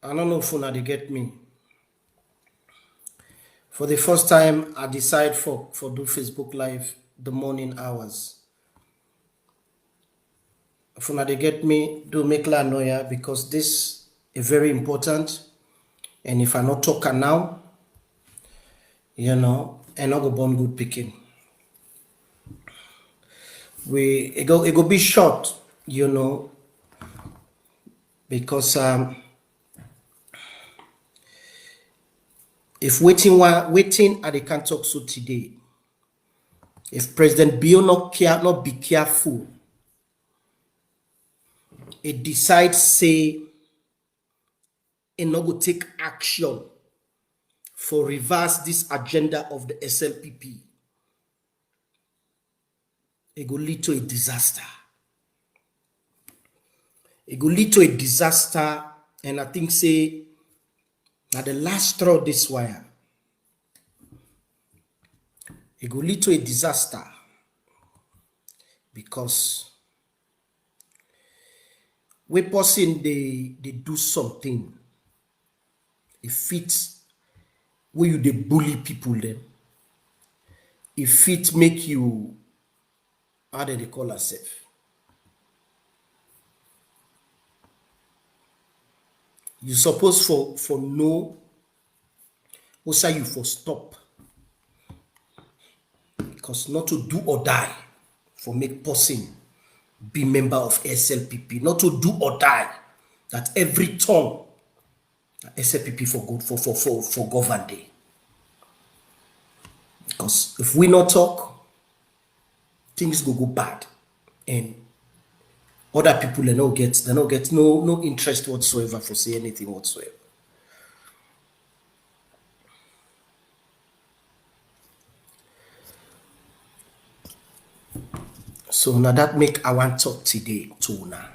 I don't know if una they get me. For the first time, I decide for do Facebook Live the morning hours. If una they get me, do make la noya because this is very important. And if I not talk now, I not go born good picking. It go be short, because if waiting I they can't talk so today. If President Bio not be careful, it decides say it not go take action for reverse this agenda of the SLPP. It go lead to a disaster. It go lead to a disaster, and I think say now the last straw this wire. It go lead to a disaster because we person they do something. It fits where you they bully people then. It fit make you how do they call ourselves? You suppose for no what say you for stop. Because not to do or die for make person be member of SLPP, not to do or die that every tongue SLPP for good for govern day. Because if we not talk, things go bad, and other people they not get no interest whatsoever for say anything whatsoever. So now that make I want talk today to now.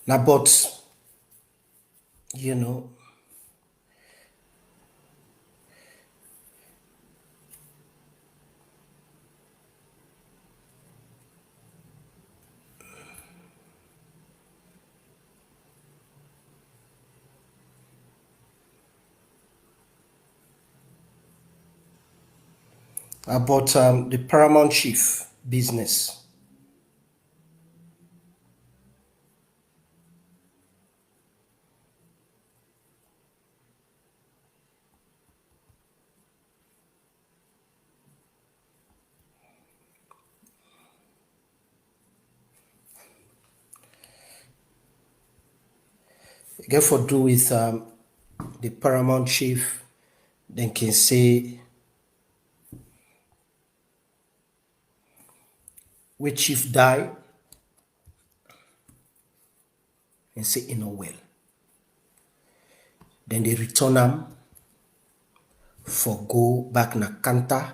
Now but about the Paramount Chief business. It get for do with the Paramount Chief, then can say where Chief die and say in no well. Then they return him for go back na Kanta.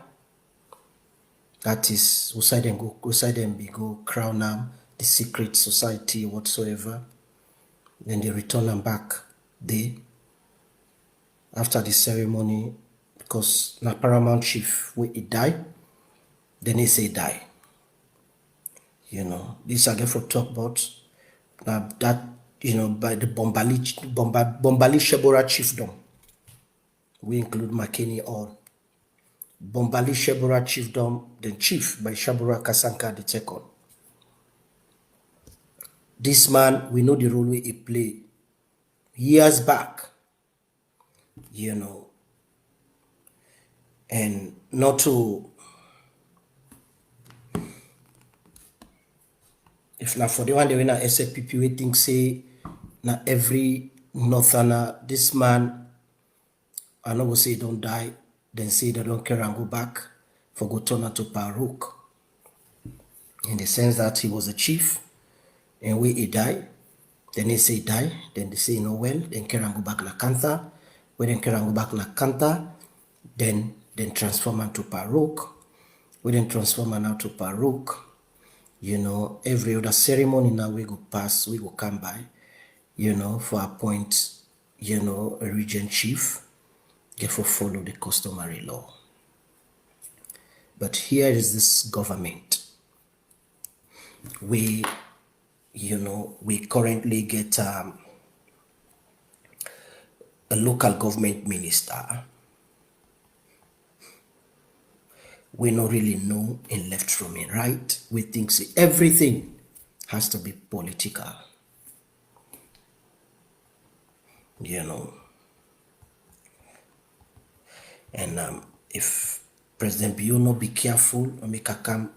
That is outside them be go crown him, the secret society whatsoever. Then they return him back there after the ceremony because na Paramount Chief where he die, then he say die. This I get for talk about now that by the Bombali Shebora Chiefdom. We include Makeni all. Bombali Shebora Chiefdom, then Chief by Shabura Kasanka the second. This man, we know the role he played years back, and not to, if not for the one they win at SFPP, we think say, na every northerner, this man, I know say don't die, then say they don't care and go back for go turn to Baruch. In the sense that he was a chief, and when he died, then they say die, then they say no well, then care and go back na Kanta, when then care and go back na Kanta, then transform him to Baruch, when then transform him now to Baruch. Every other ceremony now we go pass, we go come by, for appoint a regent chief, get for follow the customary law. But here is this government. We currently get a local government minister. We don't really know in left from in right. We think everything has to be political. And if President Bio no be careful, make a come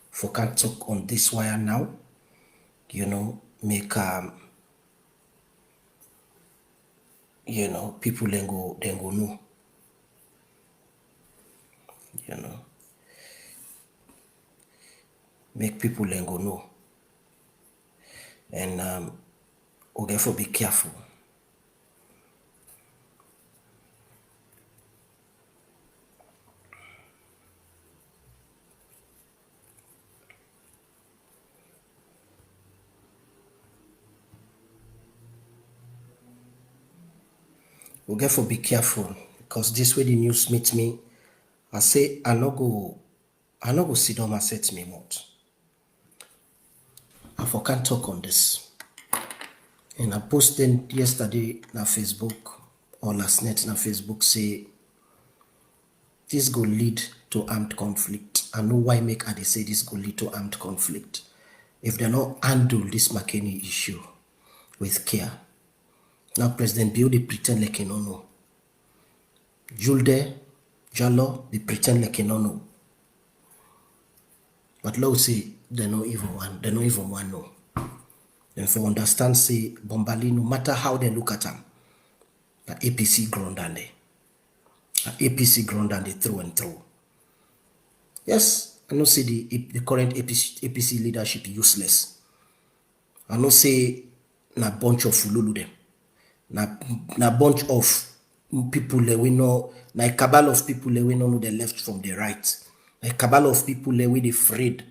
for can talk on this wire now, make people then go know. Make people then go know. And we therefore be careful. We therefore be careful, because this way the news meet me. I say I no go sit down and set me out. I for can't talk on this. And I posted yesterday on Facebook or last night on Facebook say this go lead to armed conflict. I know why make I say this go lead to armed conflict. If they not handle this Makeni issue with care. Now President Bio they pretend like he don't know. Julde, Jallo, they pretend like he don't know. But Law say they no even want know. Then for understand say Bombali, no matter how they look at them, the APC ground and they. APC ground and they through and through. Yes, I know say the current APC leadership useless. I know say na bunch of fululu them. Na bunch of people that we know, na a cabal of people that we know the left from the right. A cabal of people that we afraid.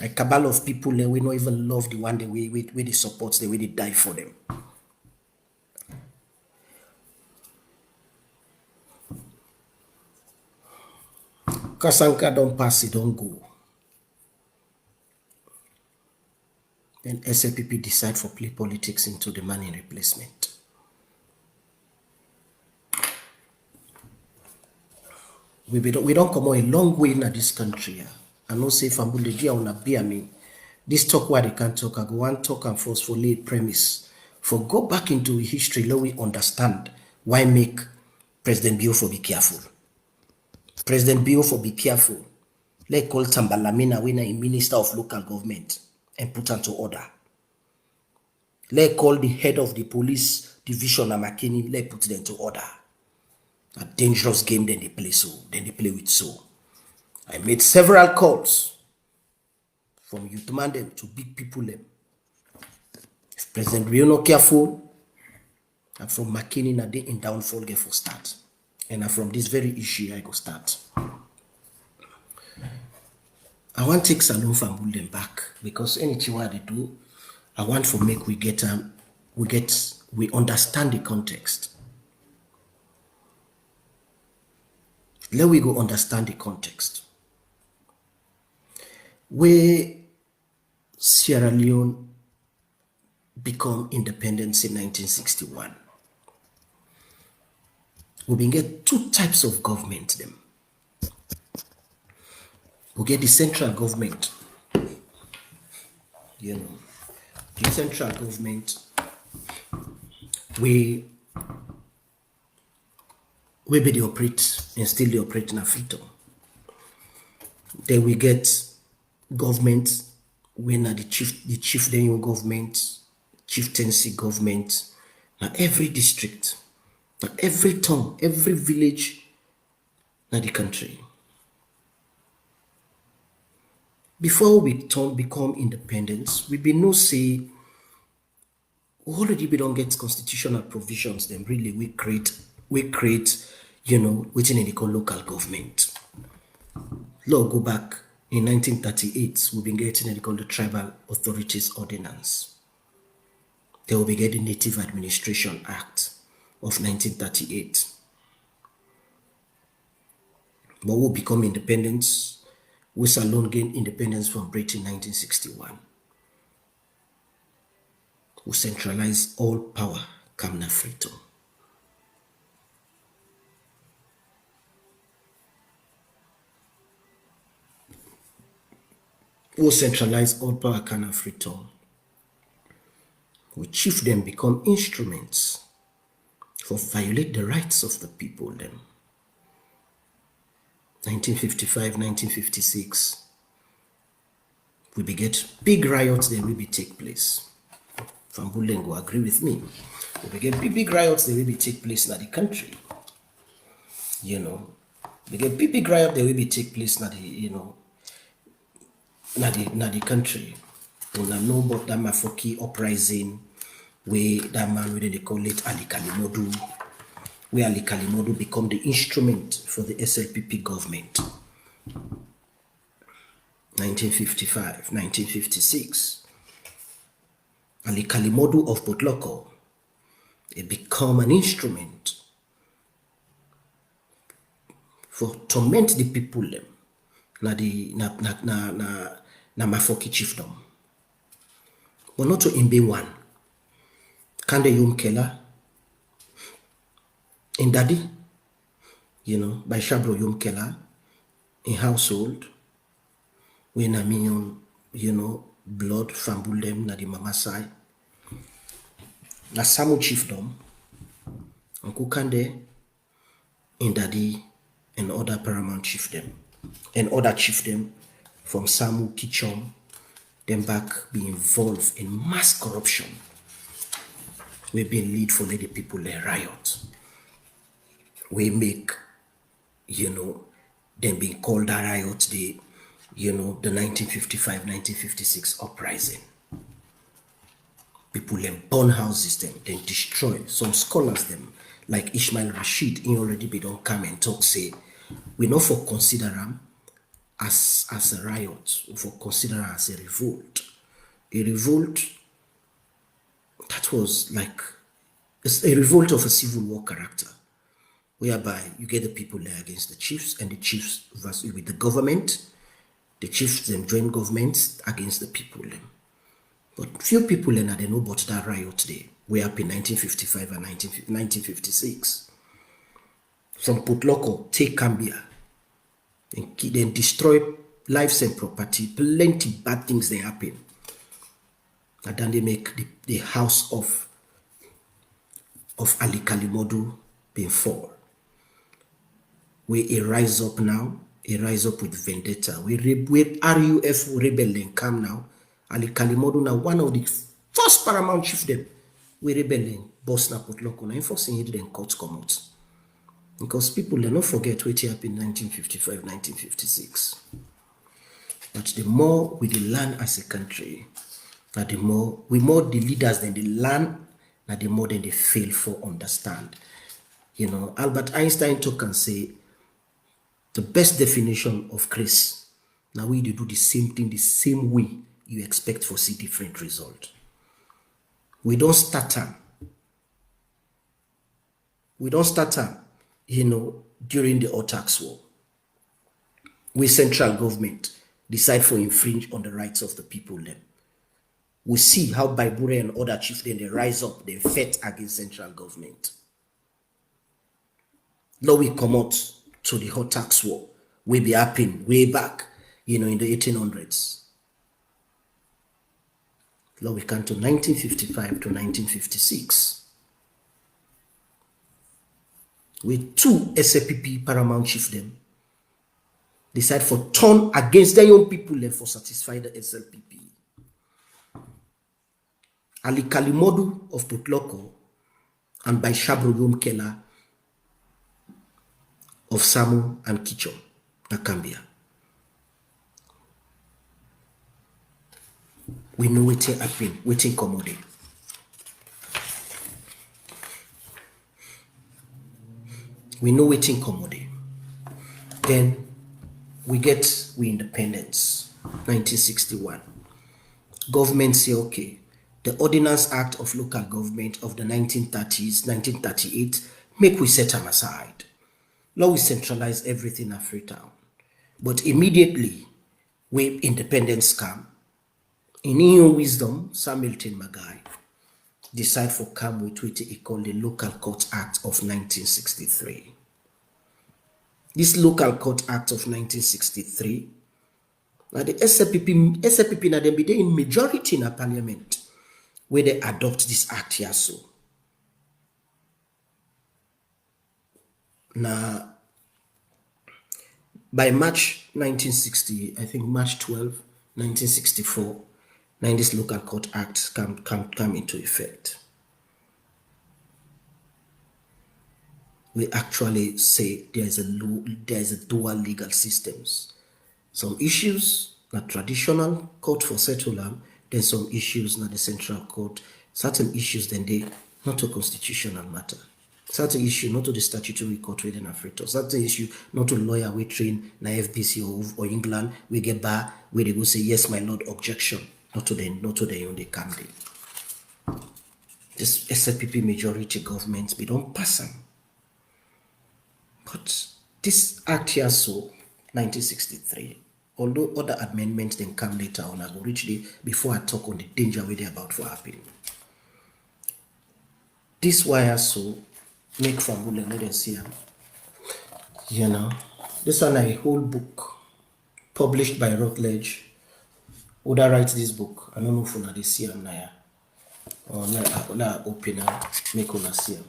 A cabal of people that we not even love the one that we they support, the way they die for them. Kasanka don't pass, it don't go. Then SLPP decide for play politics into the money replacement. We don't come a long way in this country. I know say Fambule Dia on a beer me. This talk where they can't talk, I go one talk and forcefully premise. For go back into history, let we understand why make President Bio for be careful. President Bio for be careful. Let call Tambalamina when a minister of local government and put into order. Let call the head of the police division of Makeni, let put them to order. A dangerous game then they play with so. I made several calls from youth man them to big people them. If President Bio not careful, and from Makeni na day in downfall get for start. And from this very issue I go start. I want to take Salon Fambul them back, because anything what they do, I want to make we understand the context. Let we go understand the context. Where Sierra Leone become independence in 1961. We been get two types of government them. We get the central government. The central government we be they operate and still they operate in Africa. Then we get government when the chieftain government, chieftaincy government, now every district, now every town, every village in the country. Before we become independence, we be no say we already we don't get constitutional provisions, then really we create within any local government. Law go back in 1938, we've been getting the Tribal Authorities Ordinance. They will be getting Native Administration Act. of 1938. But who become independent? We alone gain independence from Britain in 1961. Who centralize all power, Kamna Freedom. Who centralize all power, Kamna Freedom. We chiefdom become instruments for violate the rights of the people then. 1955, 1956, we beget big riots, then will be take place. Fambulen will agree with me. We beget big riots, they will be take place in the country. We get big riot, they will be take place in the country. We know about that Mafoki uprising, where that man, they call it Ali Kalimodu, where Ali Kalimodu become the instrument for the SLPP government. 1955, 1956. Ali Kalimodu of Botloko, it become an instrument for torment the people them, na Mafoki chiefdom. But not to imbe one. Kande Yum Kela, in Daddy, by Shabro Yum Kela, in household, when I mean, blood fambulem na di mamasai, na Samu chiefdom, Uncle Kande, in Daddy, and other paramount chiefdom, and other chiefdom from Samu Kichom, them back be involved in mass corruption. We be lead for the people they riot. We make, them being called a riot, the 1955-1956 uprising. People them burn houses, them destroy. Some scholars them, like Ishmael Rashid, he already be don't come and talk, say, we not for consider them as a riot, we for consider them as a revolt. A revolt that was like a revolt of a civil war character, whereby you get the people there against the chiefs, and the chiefs versus with the government, the chiefs them join governments against the people them. But few people then they know about that riot day, way up in 1955 and 1956. Some Putloko take Cambia, then destroy lives and property, plenty bad things they happen. And then they make the house of Ali Kalimodu being fall. We rise up now, rise up with vendetta. We RUF rebel and come now. Ali Kalimodu now one of the first paramount chiefdom. We rebelling, boss na Putloko na enforcing it then court come out. Because people they not forget what happened in 1955, 1956. But the more we learn as a country, that the more the leaders than they learn, that the more than they fail for understand. Albert Einstein took and say, the best definition of grace, now we do the same thing the same way you expect for see different result. We don't start time. During the Otax War. We central government decide for infringe on the rights of the people then. We see how Baibure and other chiefs then they rise up, they fight against central government. Now we come out to the hot tax war. We be happening way back, in the 1800s. Now we come to 1955 to 1956. With two SLPP paramount chiefdom decide for turn against their own people and for satisfy the SLPP. Ali Kalimodu of Putloko and by Shabro Yomkela of Samu and Kicho, Nakambia. We know waiting happen, waiting commodity. We know waiting commodity. Then we independence, 1961. Government say, okay, the Ordinance Act of Local Government of the 1930s, 1938, make we set them aside. Now we centralize everything in Freetown. But immediately, when independence come, in his wisdom, Samilton Magai decide for come with what he called the Local Court Act of 1963. This Local Court Act of 1963, now the SLPP now them be there in majority in a parliament where they adopt this act here so. Now, by March 1960, I think March 12, 1964, now this Local Court Act come into effect. We actually say there is a dual legal systems. Some issues not traditional court for settlement, then some issues not the central court. Certain issues then they not a constitutional matter. Certain issue not to the statutory court within Africa. Certain issue not to lawyer we train na FBC or England we get bar where they go say yes my lord objection. Not to the on the Camden. This SLPP majority government we don't pass them. But this act here so 1963. Although other amendments then come later on, I will reach the before I talk on the danger where they're about for happening. This wire so make from Woodland, let us see. You know, this one a whole book published by Routledge. Would I write this book? I don't know if una dey see am now. Or na open am make una see am.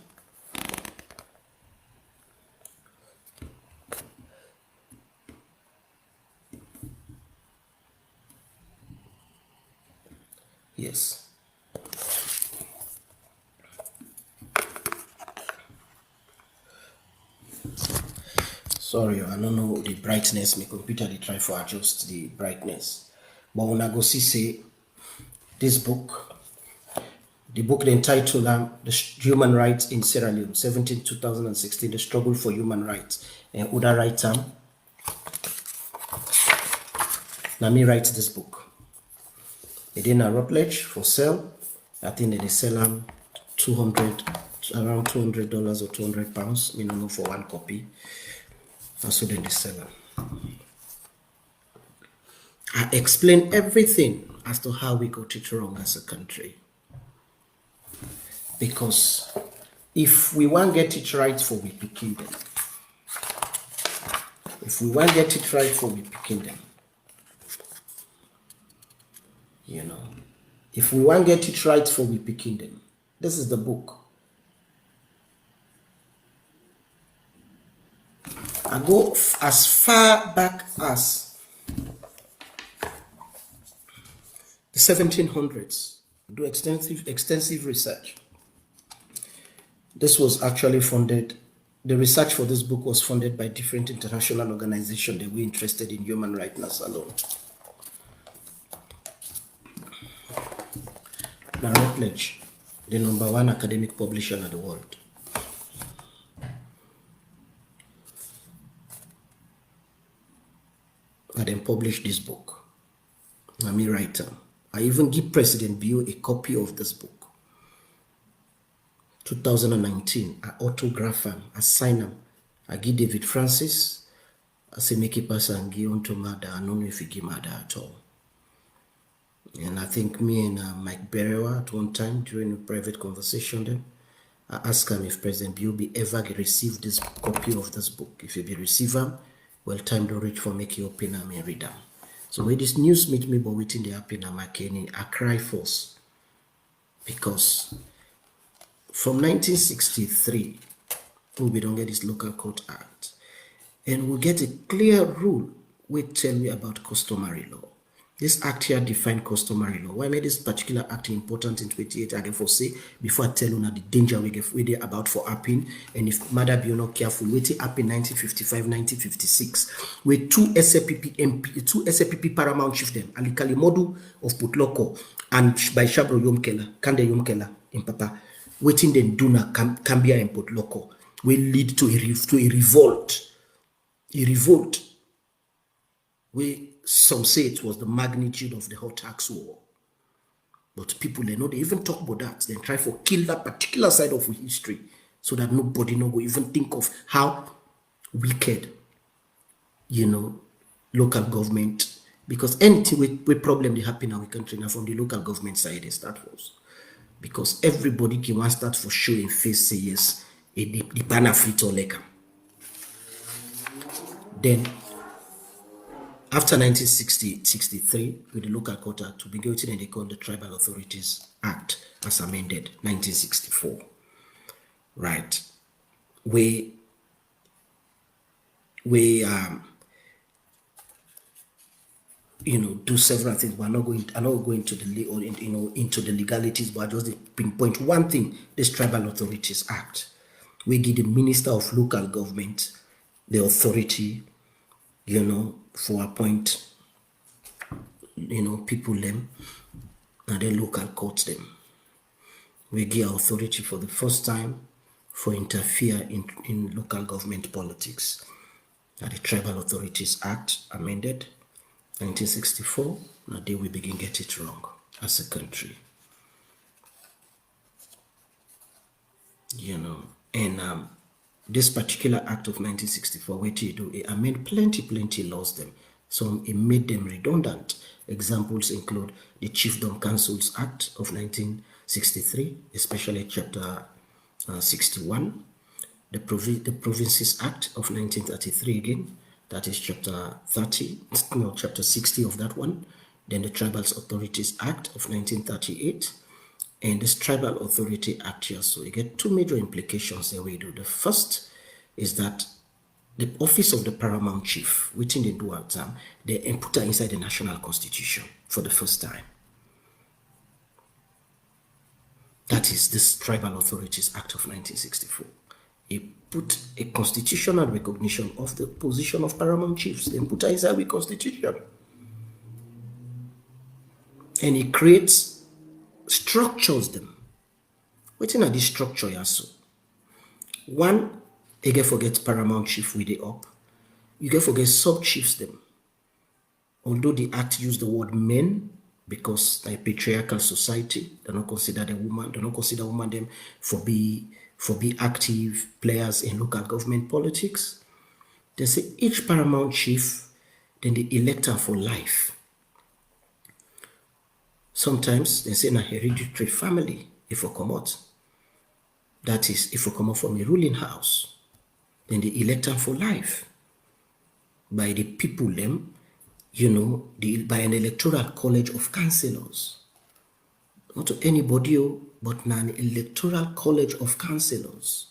Yes. Sorry, I don't know the brightness. My computer they try to adjust the brightness. But when I go see say this book, the book the entitled The Human Rights in Sierra Leone, 2016, The Struggle for Human Rights. And Uda write them. Now me write this book. It in a Routledge for sale. I think they sell them around $200 or £200. Me no know for one copy. That's what they sell them. I explain everything as to how we got it wrong as a country. Because if we want to get it right for we picking them, you know, if we want to get it right for we picking them, this is the book. I go as far back as the 1700s. Do extensive research. This was actually funded. The research for this book was funded by different international organizations that were interested in human rights alone. Now, Routledge, the #1 academic publisher in the world. I then published this book. Let me write them. I even give President Bio a copy of this book. 2019, I autograph him, I sign him. I give David Francis. I say make it pass and give on to Maada. I don't know if he give Maada at all. And I think me and Mike Berewa at one time during a private conversation then, I asked him if President Bio be ever receive this copy of this book. If he be receive him, well, time to reach for make you open them and read them. So when this news meet me, but waiting the happen at Makeni, I cry first. Because from 1963, we don't get this Local Court Act. And we get a clear rule which tell me about customary law. This act here define customary law. Why made this particular act important in 28? I therefore say before I tell you now the danger we about for happening, and if Maada be not careful, wait till happen 1955, 1956, with two SLPP paramount chiefdom, Alikali Modu of Putloko and by Shabro Yomkela, Kande Yomkela in Papa, waiting then Duna Cambia and Putloko will lead to a revolt. A revolt. We some say it was the magnitude of the Hot Tax War. But people, they know they even talk about that. They try for kill that particular side of history so that nobody no go even think of how wicked, local government, because anything with problem they happen in our country now from the local government side they start first. Because everybody can want start for showing face say yes, the benefit or like. Then after 1963, with the Local Court Act, we began what they call the Tribal Authorities Act as amended 1964. Right. We do several things. I'm not going to the into the legalities, but I just pinpoint one thing: this Tribal Authorities Act. We give the Minister of Local Government the authority, for appoint, people them and the local courts them. We give authority for the first time for interfere in local government politics. Now the Tribal Authorities Act amended 1964. Now there we begin get it wrong as a country. And this particular act of 1964, what you do, it amend plenty laws them. So it made them redundant. Examples include the Chiefdom Councils Act of 1963, especially chapter 61, the Provinces Act of 1933 again, that is chapter 60 of that one. Then the Tribal Authorities Act of 1938, and this Tribal Authority Act here. So you get two major implications that we do. The first is that the office of the paramount chief, within the dual term, they put her inside the national constitution for the first time. That is this Tribal Authorities Act of 1964. It put a constitutional recognition of the position of paramount chiefs. They put her inside the constitution. And it creates, structures them. Waiting at this structure here, so. One, you get forget paramount chief with the up. You get forget sub-chiefs them. Although the act used the word men, because a patriarchal society, they don't consider the woman, they don't consider women them for be active players in local government politics. They say each paramount chief, then they elect her for life. Sometimes they say in a hereditary family, if you come out. That is, if you come out from a ruling house, then they elect her for life. By the people them, by an electoral college of councillors. Not to anybody, but an electoral college of councillors.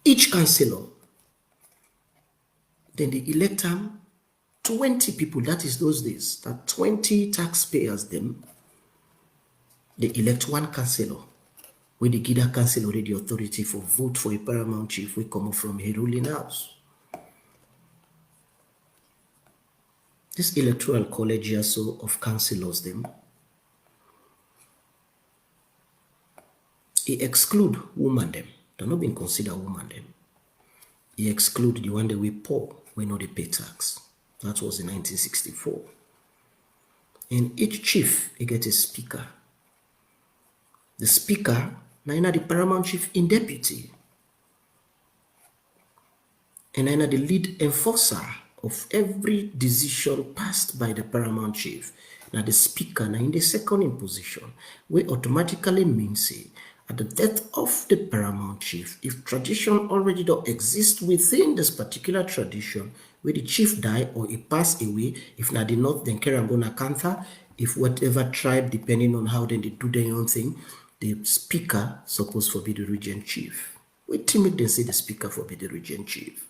Each councillor, then they elect them 20 people, that is those days, that 20 taxpayers them, they elect one councillor, where they give that councillor the authority for vote for a paramount chief, we come from a ruling house. This electoral college also of councillors them, it exclude women them. They're not being considered women them. It exclude the one that we poor, we know they pay tax. That was in 1964. And each chief, he get a speaker. The speaker, now the paramount chief in deputy. And now the lead enforcer of every decision passed by the paramount chief. Now the speaker now in the second in position, we automatically means say at the death of the paramount chief, if tradition already don't exist within this particular tradition, where the chief die or he pass away, if not the north, then Kerangona Kantha, if whatever tribe, depending on how then they do their own thing, the speaker supposed to be the regent chief. We timid then say the speaker for be the regent chief.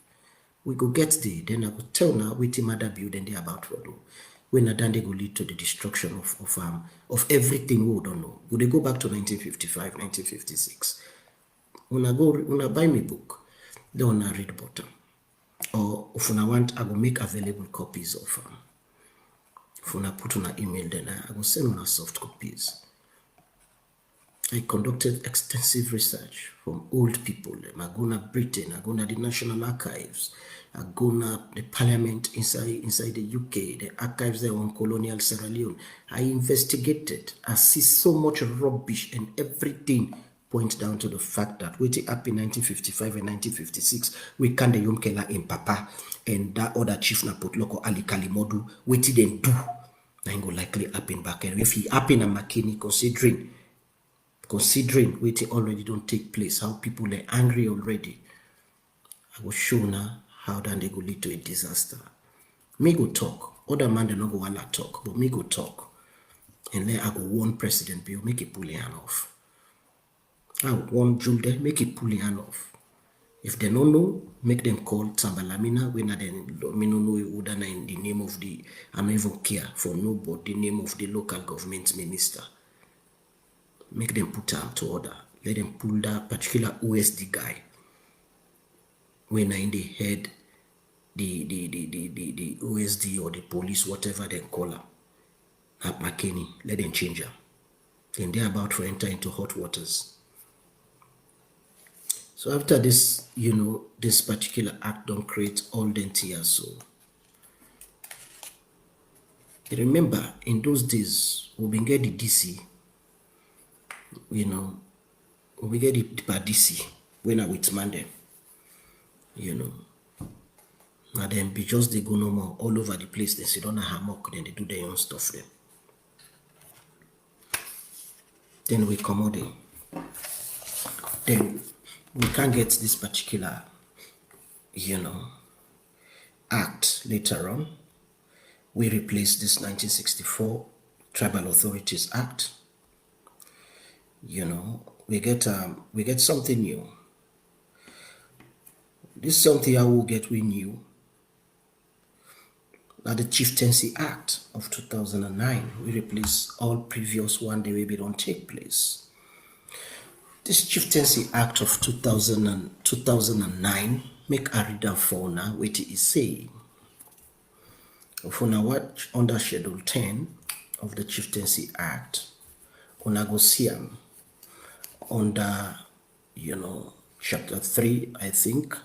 We go get the, then I go tell now, wait Maada build and they about to do. When then they go lead to the destruction of everything we don't know. Would they go back to 1955, 1956? When I buy me book, they wanna read bottom. Or if I want, I will make available copies of if I put on an email, then I will send on soft copies. I conducted extensive research from old people. I go to Britain, I go to the National Archives, I go to the Parliament inside the UK, the archives there on colonial Sierra Leone. I investigated. I see so much rubbish and everything points down to the fact that waiting up in 1955 and 1956, we can the Yom Kela in Papa and that other chief na Potloko Ali Kalimodu, waiting then do. Then go likely happen back. And if he happen in Makeni, considering waiting already don't take place, how people are angry already, I will show now how then they go lead to a disaster. Me go talk. Other man they not go wanna talk, but me go talk. And then I go warn President Bill, make it pull hand off. I warn Julde, make it pull hand off. If they don't know, make them call Tambalamina when they me no know who in the name of the I don't even care for nobody, the name of the local government minister. Make them put them to order. Let them pull that particular OSD guy when in the head the OSD or the police, whatever they call him, at Makeni, let them change him. Then they're about to enter into hot waters. So after this, this particular act don't create all the tears. So remember, in those days, we get the DC, we get the DC when I with man them, and then be just they go no more all over the place. They sit on a hammock, then they do their own stuff there. Then we come out there. Then we can't get this particular, act later on. We replace this 1964 Tribal Authorities Act. We get something new. This is something I will get we new. Now the Chieftaincy Act of 2009, we replace all previous one day we don't take place. This Chieftaincy Act of 2009, make a reader for now, what it is saying. For now, watch under Schedule 10 of the Chieftaincy Act, on go see under, Chapter 3, I think,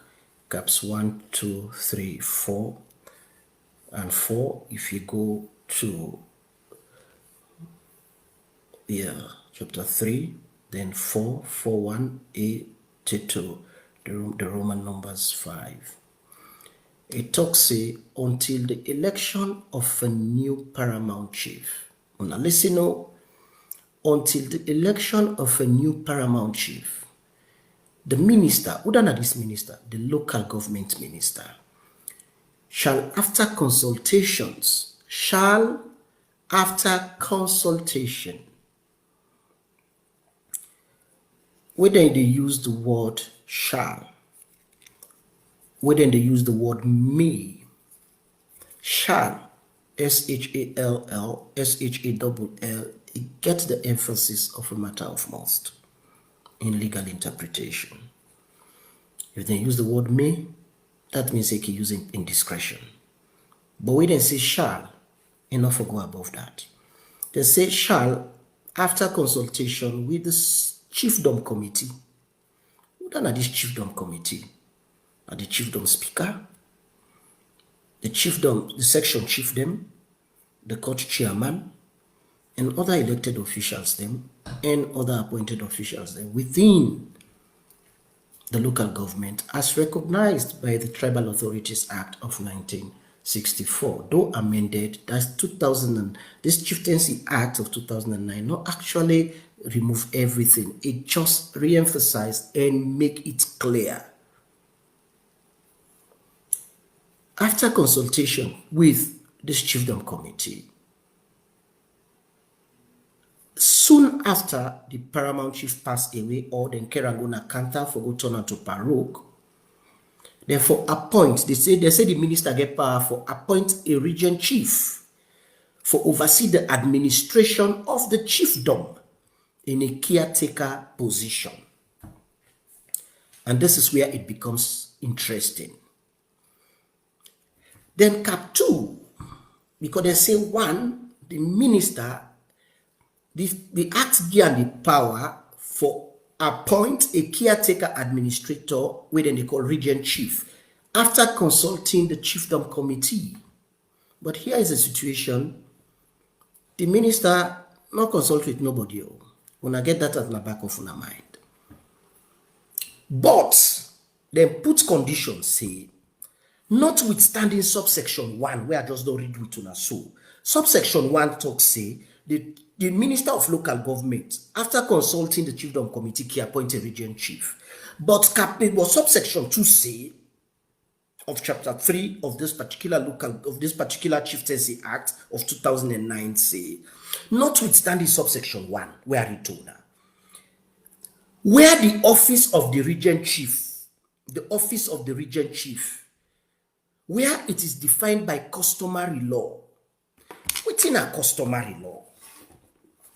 caps 1, 2, 3, 4, and 4. If you go to, Chapter 3, then 4, 4, 1, 8, 2, the Roman numbers 5. It talks say until the election of a new paramount chief. Now listen now, until the election of a new paramount chief, the minister, who done this minister, the local government minister, shall after consultation, whether they use the word shall, whether they use the word may, shall, S-H-A-L-L, S-H-A-L-L, it gets the emphasis of a matter of must in legal interpretation. If they use the word may, that means they can use it in discretion. But we then say shall, enough to go above that. They say shall after consultation with the Chiefdom committee. Who done this Chiefdom committee? Are the Chiefdom speaker, the Chiefdom, the section chiefdom, the court chairman, and other elected officials them, and other appointed officials them within the local government as recognized by the Tribal Authorities Act of 1964. Though amended, that's 2000, this Chieftaincy Act of 2009 not actually remove everything. It just re-emphasize and make it clear. After consultation with this Chiefdom committee, soon after the paramount chief passed away or then Kerangona Kanta for go turn to Parok, therefore appoint, they say the minister get power for appoint a regent chief for oversee the administration of the chiefdom in a caretaker position. And this is where it becomes interesting. Then cap 2, because they say 1, the minister, the act given the power for appoint a caretaker administrator, which they call regent chief, after consulting the chiefdom committee. But here is a situation, the minister not consult with nobody. When I get that at the back of my mind. But then put conditions, say, notwithstanding subsection 1, where I just don't read it on so. Subsection 1 talks, say, the Minister of Local Government, after consulting the Chiefdom Committee, can appoint a regent chief. But subsection 2 say, of chapter 3 of this particular Chieftaincy Act of 2009 say, notwithstanding subsection 1, where I told her, where the office of the regent chief, where it is defined by customary law, within a customary law,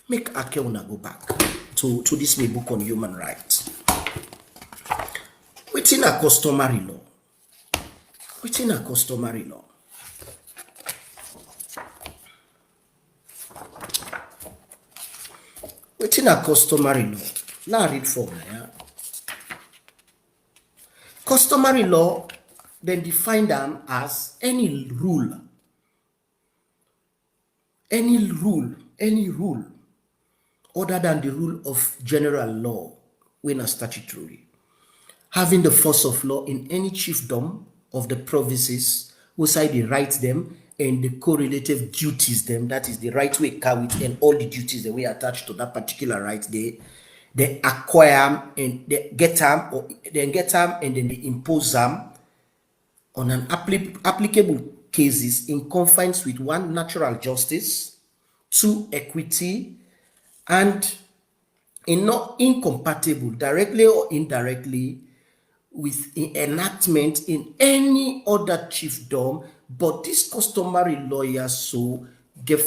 make Akeuna go back to this my book on human rights. Within a customary law, within a customary law, now I read for me. Yeah? Customary law then define them as any rule other than the rule of general law when a statutory, having the force of law in any chiefdom of the provinces, whereby they write them and the correlative duties them, that is the right way carried and all the duties that we attach to that particular right, they acquire and they get them and then they impose them on an applicable cases in confines with 1, natural justice, 2, equity, and not incompatible directly or indirectly with enactment in any other chiefdom, but this customary lawyers so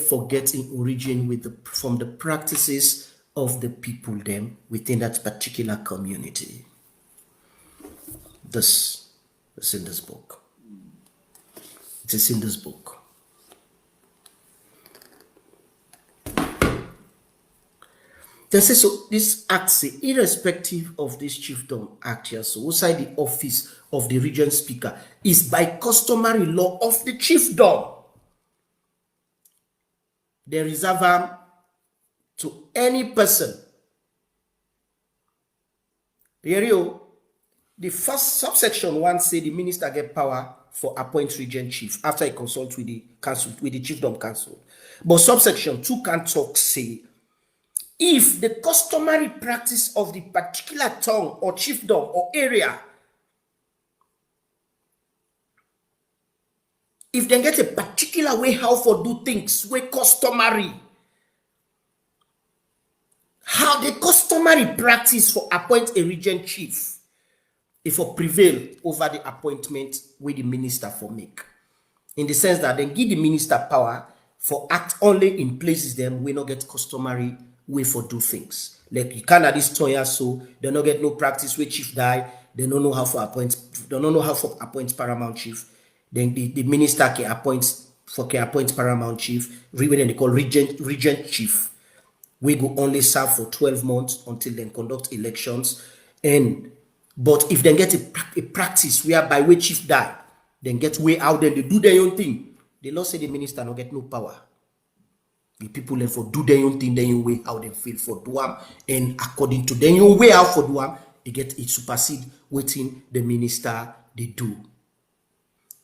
forget in origin from the practices of the people them within that particular community. This is in this book. It is in this book. They say, so this act say, irrespective of this chiefdom act here, so outside the office of the regent speaker is by customary law of the chiefdom. They reserve them to any person. The first subsection 1 say the minister get power for appoint regent chief after he consult with the council, with the chiefdom council. But subsection 2 can talk say, if the customary practice of the particular town or chiefdom or area, if they get a particular way how for do things, way customary, how the customary practice for appoint a regent chief, if for prevail over the appointment with the minister for make. In the sense that they give the minister power for act only in places them we not get customary way for do things. Like you can't this toya, so they not get no practice where chief die, they don't know how for appoint paramount chief. Then the minister can appoint paramount chief, when they call regent chief. We go only serve for 12 months until then conduct elections. But if they get a practice whereby way chief die, then get way out there, they do their own thing. The law say the minister no get no power. The people then for do their own thing, their own way how they feel for do them, and according to their own way out for do them, it supersede waiting the minister they do.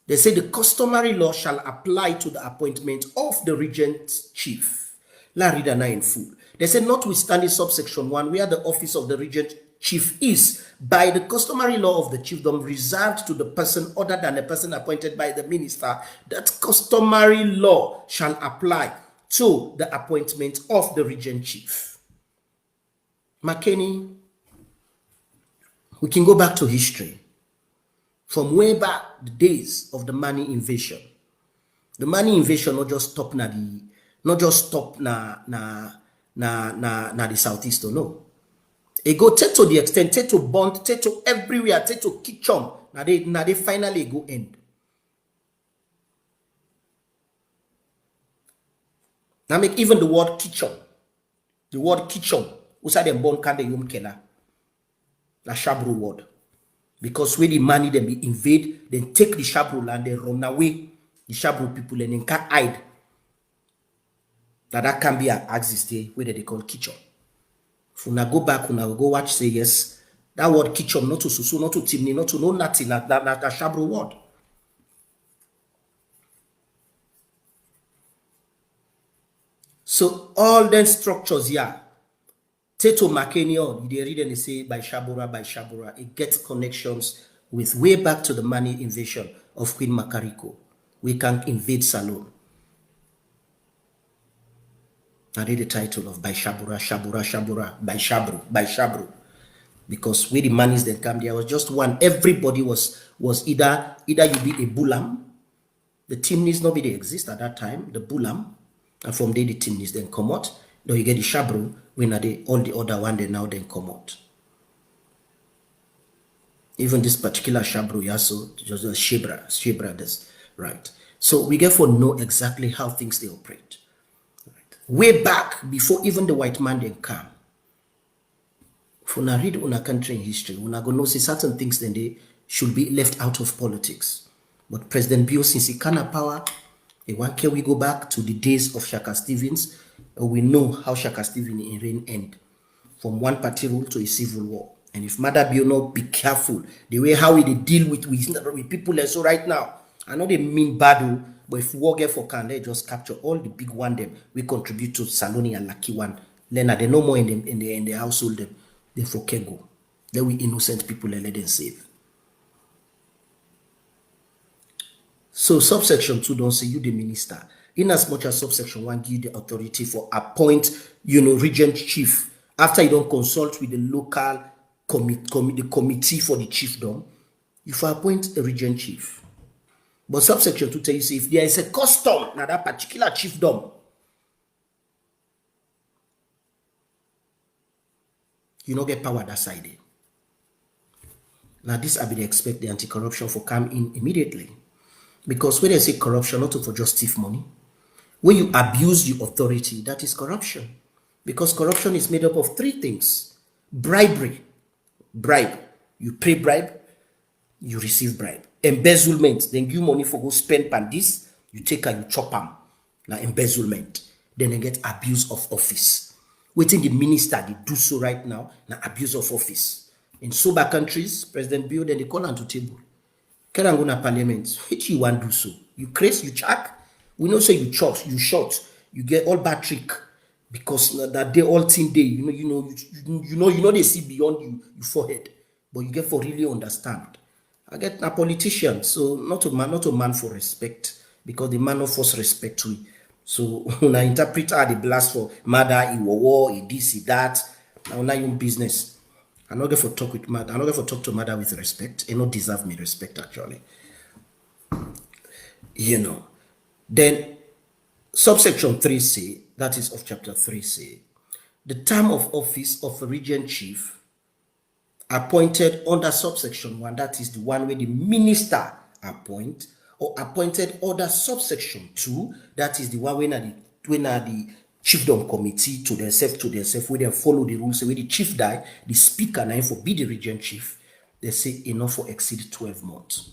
They say the customary law shall apply to the appointment of the regent chief. La read that in full. They say notwithstanding subsection 1, where the office of the regent chief is by the customary law of the chiefdom reserved to the person other than the person appointed by the minister, that customary law shall apply to the appointment of the regent chief. Makeni, we can go back to history. From way back the days of the Mani invasion. The Mani invasion not just stop na the southeast, no. It go take to the extent, take to Bond, take to everywhere, take to Kitchom. Now they finally go end. Now make even the word Kitchom, Usa dem born kande yom kela. Na Shabru word. Because when the money them invade, then take the Shabru land, they run away. The Shabru people and then can't hide. Now that can be an axis there where they call kitchen. If una go back, una go watch, say yes, that word kitchen, not to susu, not to timney, not to know nothing, that Shabru word. So all them structures here, Teto Makeni on, they read and they say by Shabura, it gets connections with way back to the money invasion of Queen Makariko. We can invade Salon. I read the title of by Shabura, by Shabru. Because where the monies then come, there was just one. Everybody was either you be a Bulam, the Timnis nobody exist at that time, the Bulam, and from there the Timnis then come out. Now you get the Shabru, when are they all the other one they now then come out. Even this particular Shabru Yaso, just a Shebra, that's right. So we therefore know exactly how things they operate. Right. Way back before even the white man then come. If una read una country in history, una go know see certain things then they should be left out of politics. But President Bio, since he can have power, can we go back to the days of Shaka Stevens? We know how Shaka Stevens in reign end, from one party rule to a civil war. And if Maada Bio not be careful, the way how we deal with people so right now, I know they mean bad, but if war get for can they just capture all the big one them we contribute to Saloni and Lucky one. Then they no more in the household them. They for go. Then we innocent people and let them save. So subsection 2 don't say you the minister. In as much as subsection 1 give you the authority for appoint, regent chief. After you don't consult with the local the committee for the chiefdom, you for appoint a regent chief. But subsection 2 tell you say if there is a custom now that particular chiefdom, you don't get power that side. Now this I be expect the anti-corruption for come in immediately. Because when they say corruption, not for just thief money, when you abuse your authority, that is corruption. Because corruption is made up of 3 things. Bribery, bribe. You pay bribe, you receive bribe. Embezzlement, then give money for go spend pan this, you take and you chop them. Now embezzlement. Then they get abuse of office. Waiting the minister, they do so right now, now abuse of office. In sober countries, President Bio, then they call on to table. Can I go to parliament? Which you want to do so? You crazy, you check. We know say you chop, you shot, you get all bad trick because that they all think they, you know they see beyond you forehead, but you get for really understand. I get a politician, so not a man for respect because the man of force respect we. So when I interpret how the blast for Maada, he war, he this, he that, now your business. I'm not going to talk with Maada. I'm not going to talk to Maada with respect. He not deserve me respect actually. Then subsection 3 say, that is of chapter 3 say, the term of office of a regent chief appointed under subsection 1, that is the one where the minister appoint, or appointed under subsection 2, that is the one when the chiefdom committee to themselves, where they follow the rules. So when the chief die, the speaker now for be the regent chief, they say enough for exceed 12 months.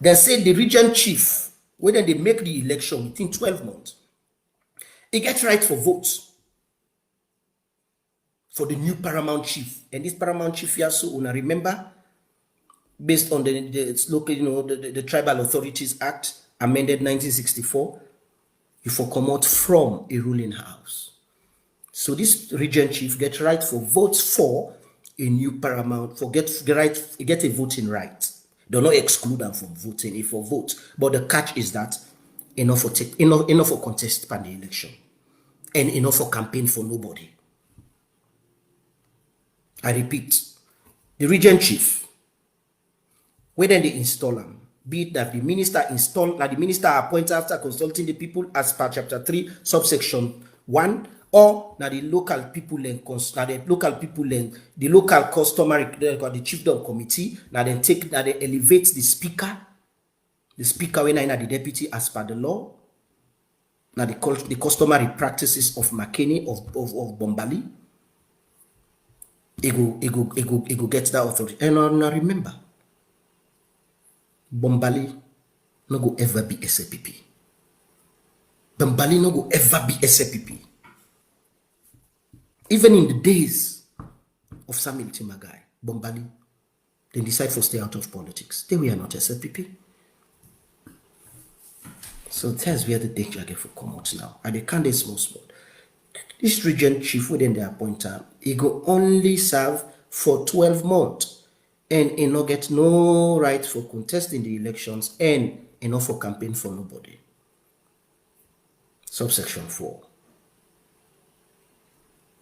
They say the regent chief, whether they make the election within 12 months, he gets right for votes for the new paramount chief. And this paramount chief here, so una remember, based on the local, the Tribal Authorities Act, amended 1964, you for come out from a ruling house. So this regent chief gets right for votes for a new paramount, get a voting right. Do not exclude them from voting if for vote. But the catch is that enough for contest by the election. And enough for campaign for nobody. I repeat, the regent chief, whether they install them, be it that the minister appoints after consulting the people as per chapter 3, subsection 1, or now the local people and the local customary the chiefdom committee now they elevate the speaker when I the deputy as per the law, Now the customary practices of Makeni of Bombali, it go get that authority. And now remember, Bombali no go ever be SAPP. Bombali no go ever be SAPP. Even in the days of Samuel Timagai, Bombali, they decide to stay out of politics. They were not SAPP. So that's where the danger get for come out now. And they can't small. This regent chief within the appoint time, he go only serve for 12 months. And he no get no right for contesting the elections and he no for campaign for nobody. Subsection 4.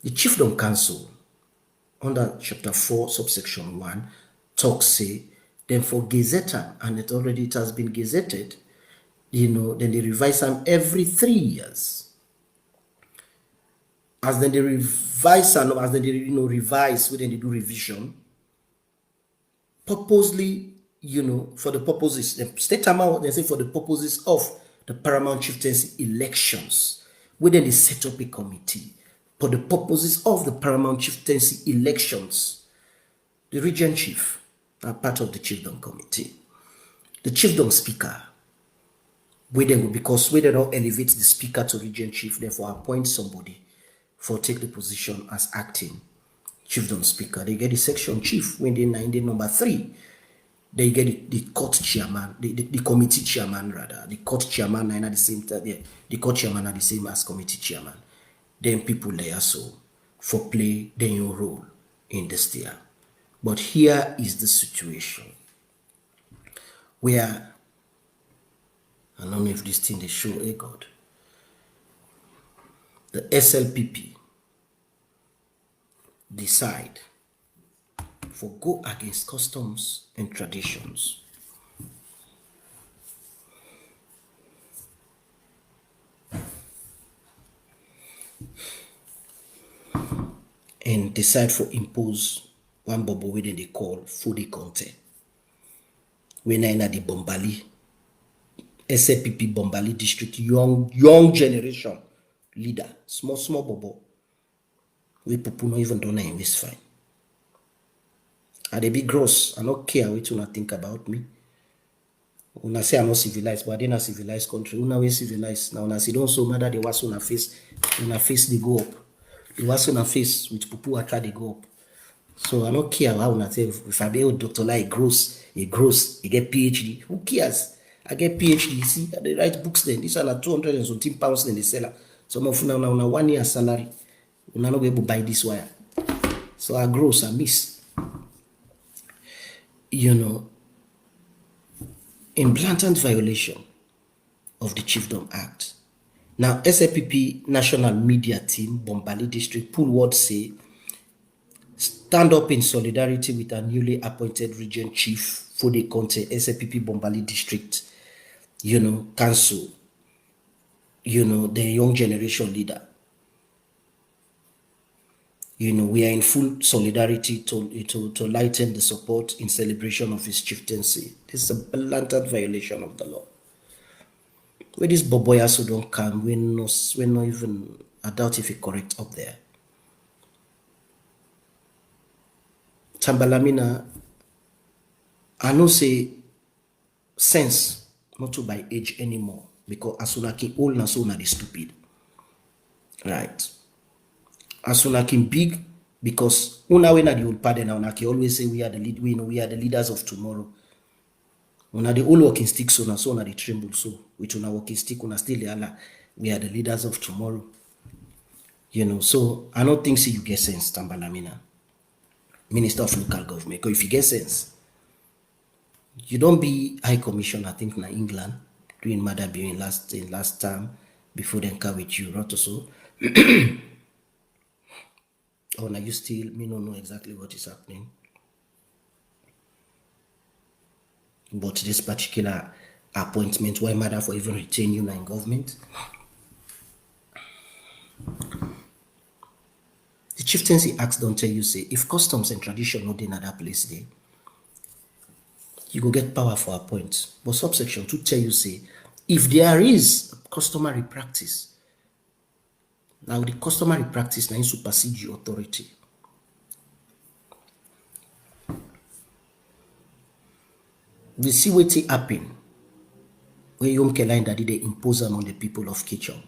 The Chiefdom Council, under chapter 4, subsection 1, talks say, then for gazetted, and it has been gazetted, then they revise them every 3 years. As then they revise and as then they revise, when they do revision, purposely, for the purposes, the state amount, they say for the purposes of the paramount chieftaincy elections, where then they set up a committee for the purposes of the paramount chieftaincy elections. The regent chief are part of the chiefdom committee. The chiefdom speaker, because they don't elevate the speaker to regent chief, therefore appoint somebody for take the position as acting chiefdom speaker. They get the section chief when they number 3. They get the court chairman, the committee chairman rather. The court chairman are the same time. Yeah, the court chairman are the same as committee chairman. Then people there so for play their role in this year. But here is the situation where I don't know if this thing they show a God. The SLPP decide for go against customs and traditions. And decide for impose one bubble within they call foodie content. When I the Bombali, SAPP Bombali district, young generation leader, small bubble. We people not even don't know in this fine. Are they be gross? I don't care what you think about me. Una say I'm not civilized, but I didn't civilized country. Una we civilized. Now una say don't so matter the was una face they go up. The was una face with people I try to go up. So I don't care how una say if I be a doctor like gross, he get PhD. Who cares? I get PhD. You see, they write books then. These are like 200 and something pounds in the seller. Some of una 1 year salary. Una not be able to buy this wire. So I gross, I miss. In blatant violation of the Chiefdom Act. Now, SAPP National Media Team, Bombali District, pull word say, stand up in solidarity with our newly appointed Regent Chief for the Conte, SAPP Bombali District, Council, the young generation leader. We are in full solidarity to lighten the support in celebration of his chieftaincy. This is a blatant violation of the law. Where this Boboyasu don't come, we're not even, I doubt if it's correct up there. Tambalamina, I know say sense, not to by age anymore, because asunaki old na so na the stupid. Right. Asunaki big, because una we na the old pardon, unaki always say we are the leaders of tomorrow. Una the old walking stick so na the tremble so. With una walking stick, una still the we are the leaders of tomorrow. So I don't think you get sense, Tambalamina, Minister of Local Government. Because if you get sense, you don't be High Commissioner, I think, in England, doing Maada in last term, before then come with you, right? So, or now you still, me don't know exactly what is happening. But this particular appointment, why Maada for even retain you in government? The Chieftaincy Act don't tell you, say, if customs and tradition not in that place there, you go get power for appoint. But subsection 2 tell you, say, if there is customary practice. Now the customary practice now supersede your authority. We see wetin happen when Yom Kela and Daddy they impose on the people of Kitchen.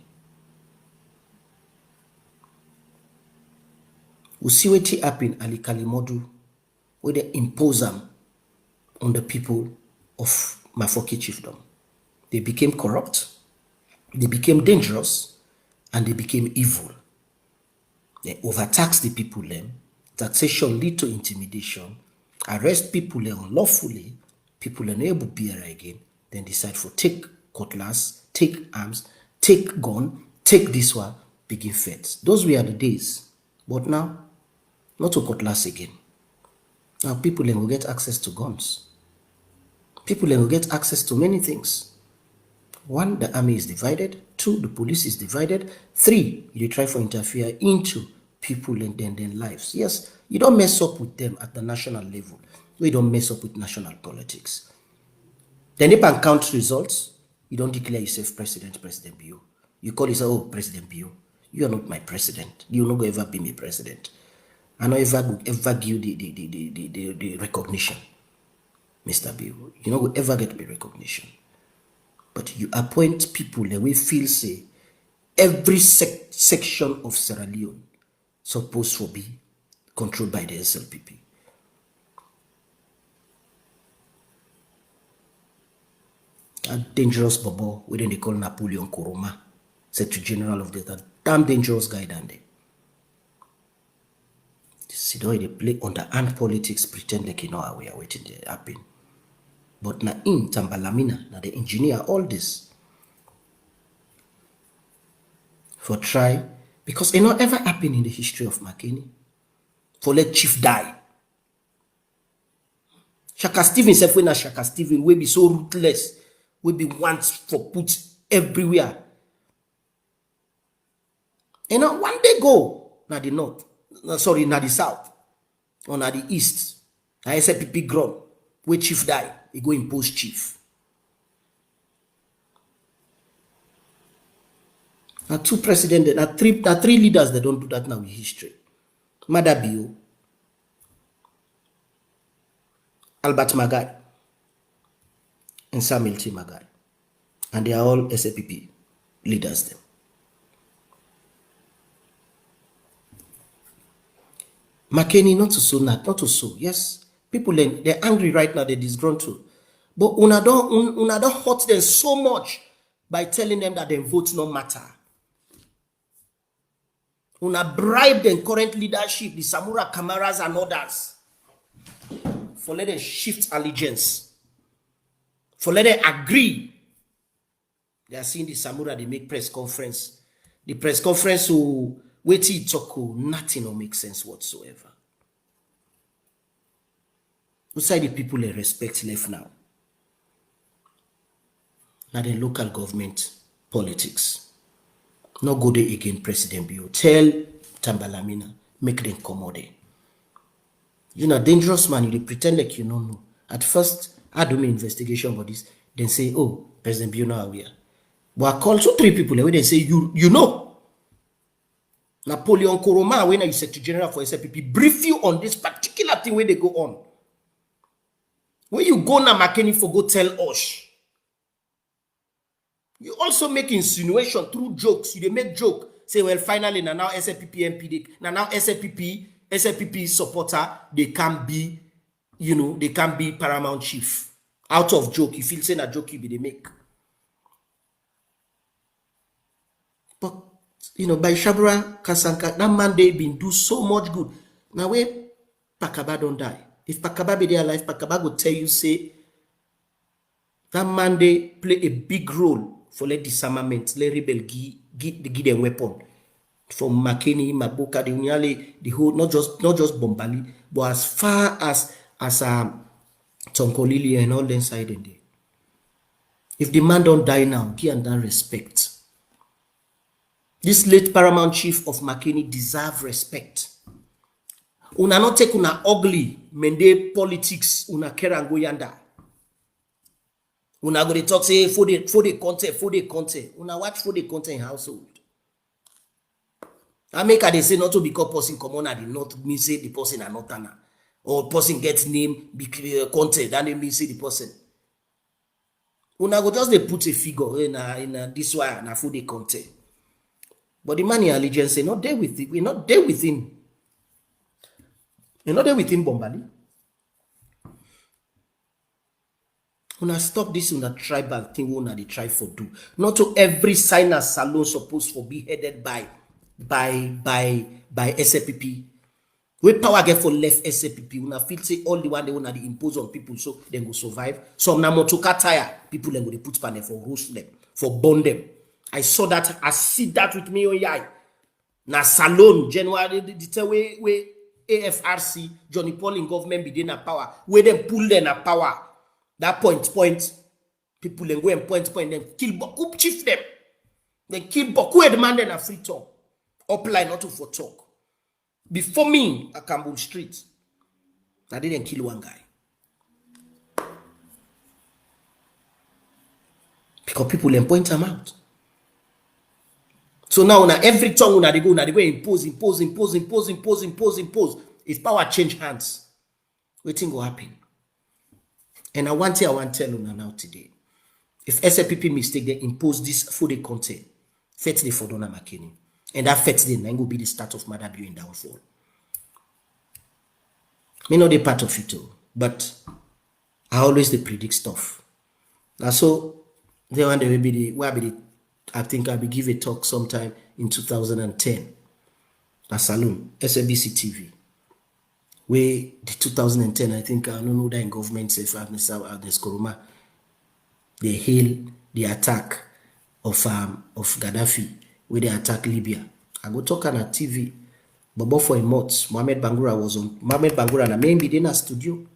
We see wetin happen Ali Kalimodu where they impose them on the people of Mafoki Chiefdom. They became corrupt, they became dangerous, and they became evil. They overtax the people then. Taxation lead to intimidation. Arrest people unlawfully. People are not able to bear again. Then decide for take cutlass, take arms, take gun, take this one, begin fights. Those were the days. But now, not to cutlass again. Now people will get access to guns. People will get access to many things. One, the army is divided. Two, the police is divided. Three, they try to interfere into people and their lives. Yes, you don't mess up with them at the national level. You don't mess up with national politics. Then if you count results, you don't declare yourself President Bio. You call yourself, oh, President Bio. You are not my president. You will not ever be my president. I don't ever give the recognition, Mr. Bio. You don't ever get the recognition. But you appoint people that we feel say every section of Sierra Leone supposed to be controlled by the SLPP. A dangerous bobo, within they call Napoleon Koroma, Secretary General of the damn dangerous guy down there. See the way they play underhand politics, pretend like you know how we are waiting to happen. But na in Tambalamina, na the engineer all this. For try, because it not ever happened in the history of Makeni. For let chief die. Shaka Stevens, if we na Shaka Stevens, we be so ruthless, we be once for put everywhere. And now one day go, na the north, na the south, or na the east, na SLPP grown, where chief die. He go impose chief. Now two presidents, now three leaders that don't do that now in history. Maada Bio, Albert Magai, and Samuel T. Magai. And they are all SLPP leaders them. Makeni not to so. Yes. People they're angry right now, they're disgruntled. But una don't hurt them so much by telling them that their votes no matter. Una bribe the current leadership, the Samura Kamaras and others, for let them shift allegiance, for let them agree. They are seeing the Samura, they make press conference. The press conference who wait till talk, nothing will make sense whatsoever. Outside the people they respect left now. Now the local government politics. No go there again, President Bio. Tell Tambalamina, make them come out there. You know, dangerous man, you pretend like you don't know. At first, I do my investigation about this. Then say, oh, President Bio now we are. But I call 2-3 people where they say, you know. Napoleon Koroma, when you Secretary General for SLPP, brief you on this particular thing where they go on. When you go now, Makeni, for go tell us. You also make insinuation through jokes. You make joke. Say, well, finally, now SLPP MP, now SLPP supporter, they can be, they can be paramount chief. Out of joke. You feel saying a joke you be they make. But, by Shabra Kasanka, that man they been do so much good. Now, where Pakaba don't die. If Pakaba be there alive, Pakaba will tell you, say, that man they play a big role for the disarmament, let rebel give them weapon. From Makeni, Maboka, the whole, not just Bombali, but as far as Tonkolili and all them side in there. If the man don't die now, give and that respect. This late paramount chief of Makeni deserve respect. Una not take una ugly mende politics una kerango yanda. Una go dey talk say for the content. Una watch for the content in household. I make they say not to because person come on at the north mean say the person are not ana. Or person gets name content, that mean say the person. Una go just they put a figure in this way and for the content. But the man in allegiance say not there with it. We're not there with him. You're not there with him, Bombali. Una stop this una tribal thing una they try for do. Not to every signer salon supposed to be headed by SFPP. We power get for left SFPP. Una feel say all the one they wanna impose on people so they go survive. Some na motoka tire people then go they put panel for roast them, for burn them. I saw that. I see that with me on eye. Na salon January the way AFRC Johnny Paul in government be na power. Where them pull them na power. That point people then go and point then kill Boku chief them. Then kill Boku demand them a free talk. Upline not to for talk. Before me at Campbell Street, I didn't kill one guy. Because people then point them out. So now every tongue they go impose. If power change hands, what thing will happen? And I want to tell you now today. If SLPP mistake, they impose this for the content, fet day for Donna Makeni. And that fet day will be the start of Maada in downfall. Me know the part of it too, but I always they predict stuff. Now so they want to be the I think I'll be give a talk sometime in 2010. A saloon, SABC TV. Where the 2010, I think I don't know that in government safe Agnes Koroma, they hail the attack of Gaddafi, where they attack Libya. I go talk on a TV, but for a month, Mohamed Bangura and maybe in a studio.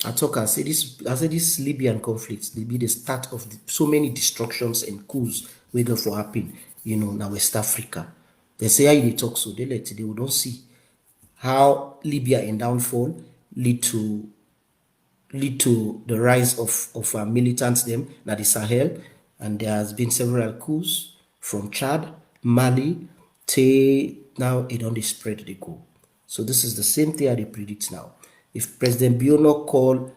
I talk and say this Libyan conflict will be the start of so many destructions and coups we go for happen, now West Africa. They say how they talk so they don't see how Libya in downfall lead to the rise of militants them na the Sahel, and there has been several coups from Chad, Mali, now it only spread the go. So this is the same thing they predict now. If President Biono call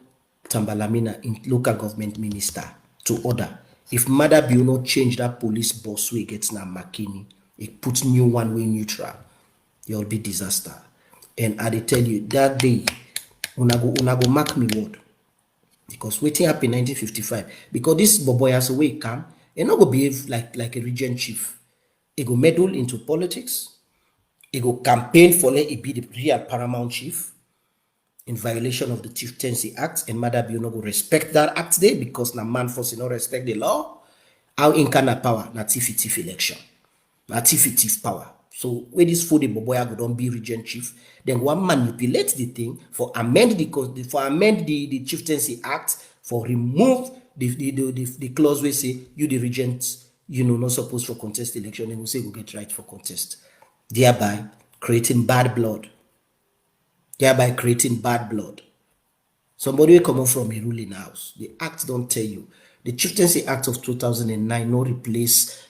Tambalamina in local government minister to order, if Maada Biono change that police boss way gets now Makeni, it puts new one way neutral, there will be disaster. And I tell you that day, una go mark me word. Because waiting up in 1955, because this boy has a way come, and not go behave like a regent chief. He go meddle into politics. He go campaign for let it be the real paramount chief in violation of the Chieftaincy Act, and Maada Biono go respect that act there because na man force not respect the law. How in kind of power na tiff election, na tiff power. So when this for the boboya go don't be regent chief, then one manipulate the thing for amend the Chieftaincy Act for remove the clause where say you the regent not supposed for contest election, and we say we get right for contest, thereby creating bad blood. Somebody will come up from a ruling house. The act don't tell you. The Chieftaincy Act of 2009 no replace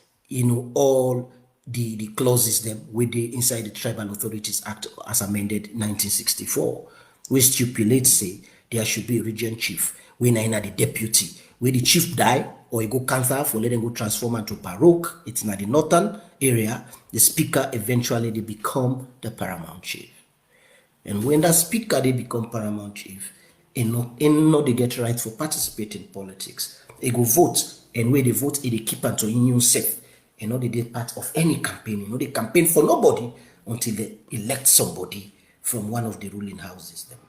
all the clauses them with the inside the Tribal Authorities Act as amended 1964, which stipulates say there should be a regent chief when I the deputy. Where the chief die or he go cancel for let them go transform into baroque, it's not the northern area, the speaker eventually they become the paramount chief. And when that speaker they become paramount chief, and not they get right for participating in politics. They go vote, and where they vote, they keep unto union safe. And not they get part of any campaign. They campaign for nobody until they elect somebody from one of the ruling houses. Then.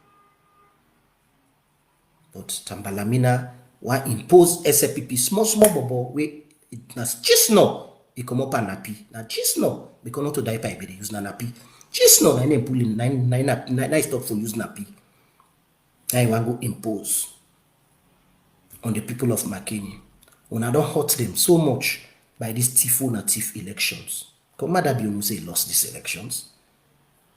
But Tambalamina wa impose SFPP small bobo where it nas just no it come up and nappy. Now just no because not to die by they use na nappy. Just no nine pulling nine stop for use nappy. I want go impose on the people of Makeni. When I don't hurt them so much by these thief elections. Because Maada say lost these elections.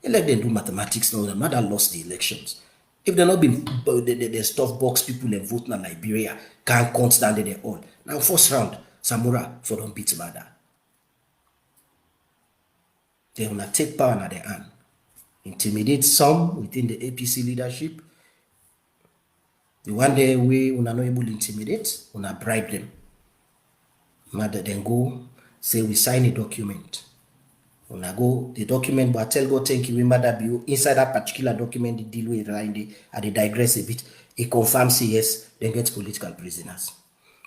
He let them do mathematics now. The Maada lost the elections. If they're not been the stuff box people and vote in Liberia can't count down they all. Now first round, Samura for don't beat Maada. They wanna take power in their hand, intimidate some within the APC leadership. The one day we are not able to intimidate, we bribe them. Maada then go say we sign a document. When I go, the document, but I tell God, thank you, Maada be inside that particular document, the deal with and they digress a bit. It confirms yes, then get political prisoners.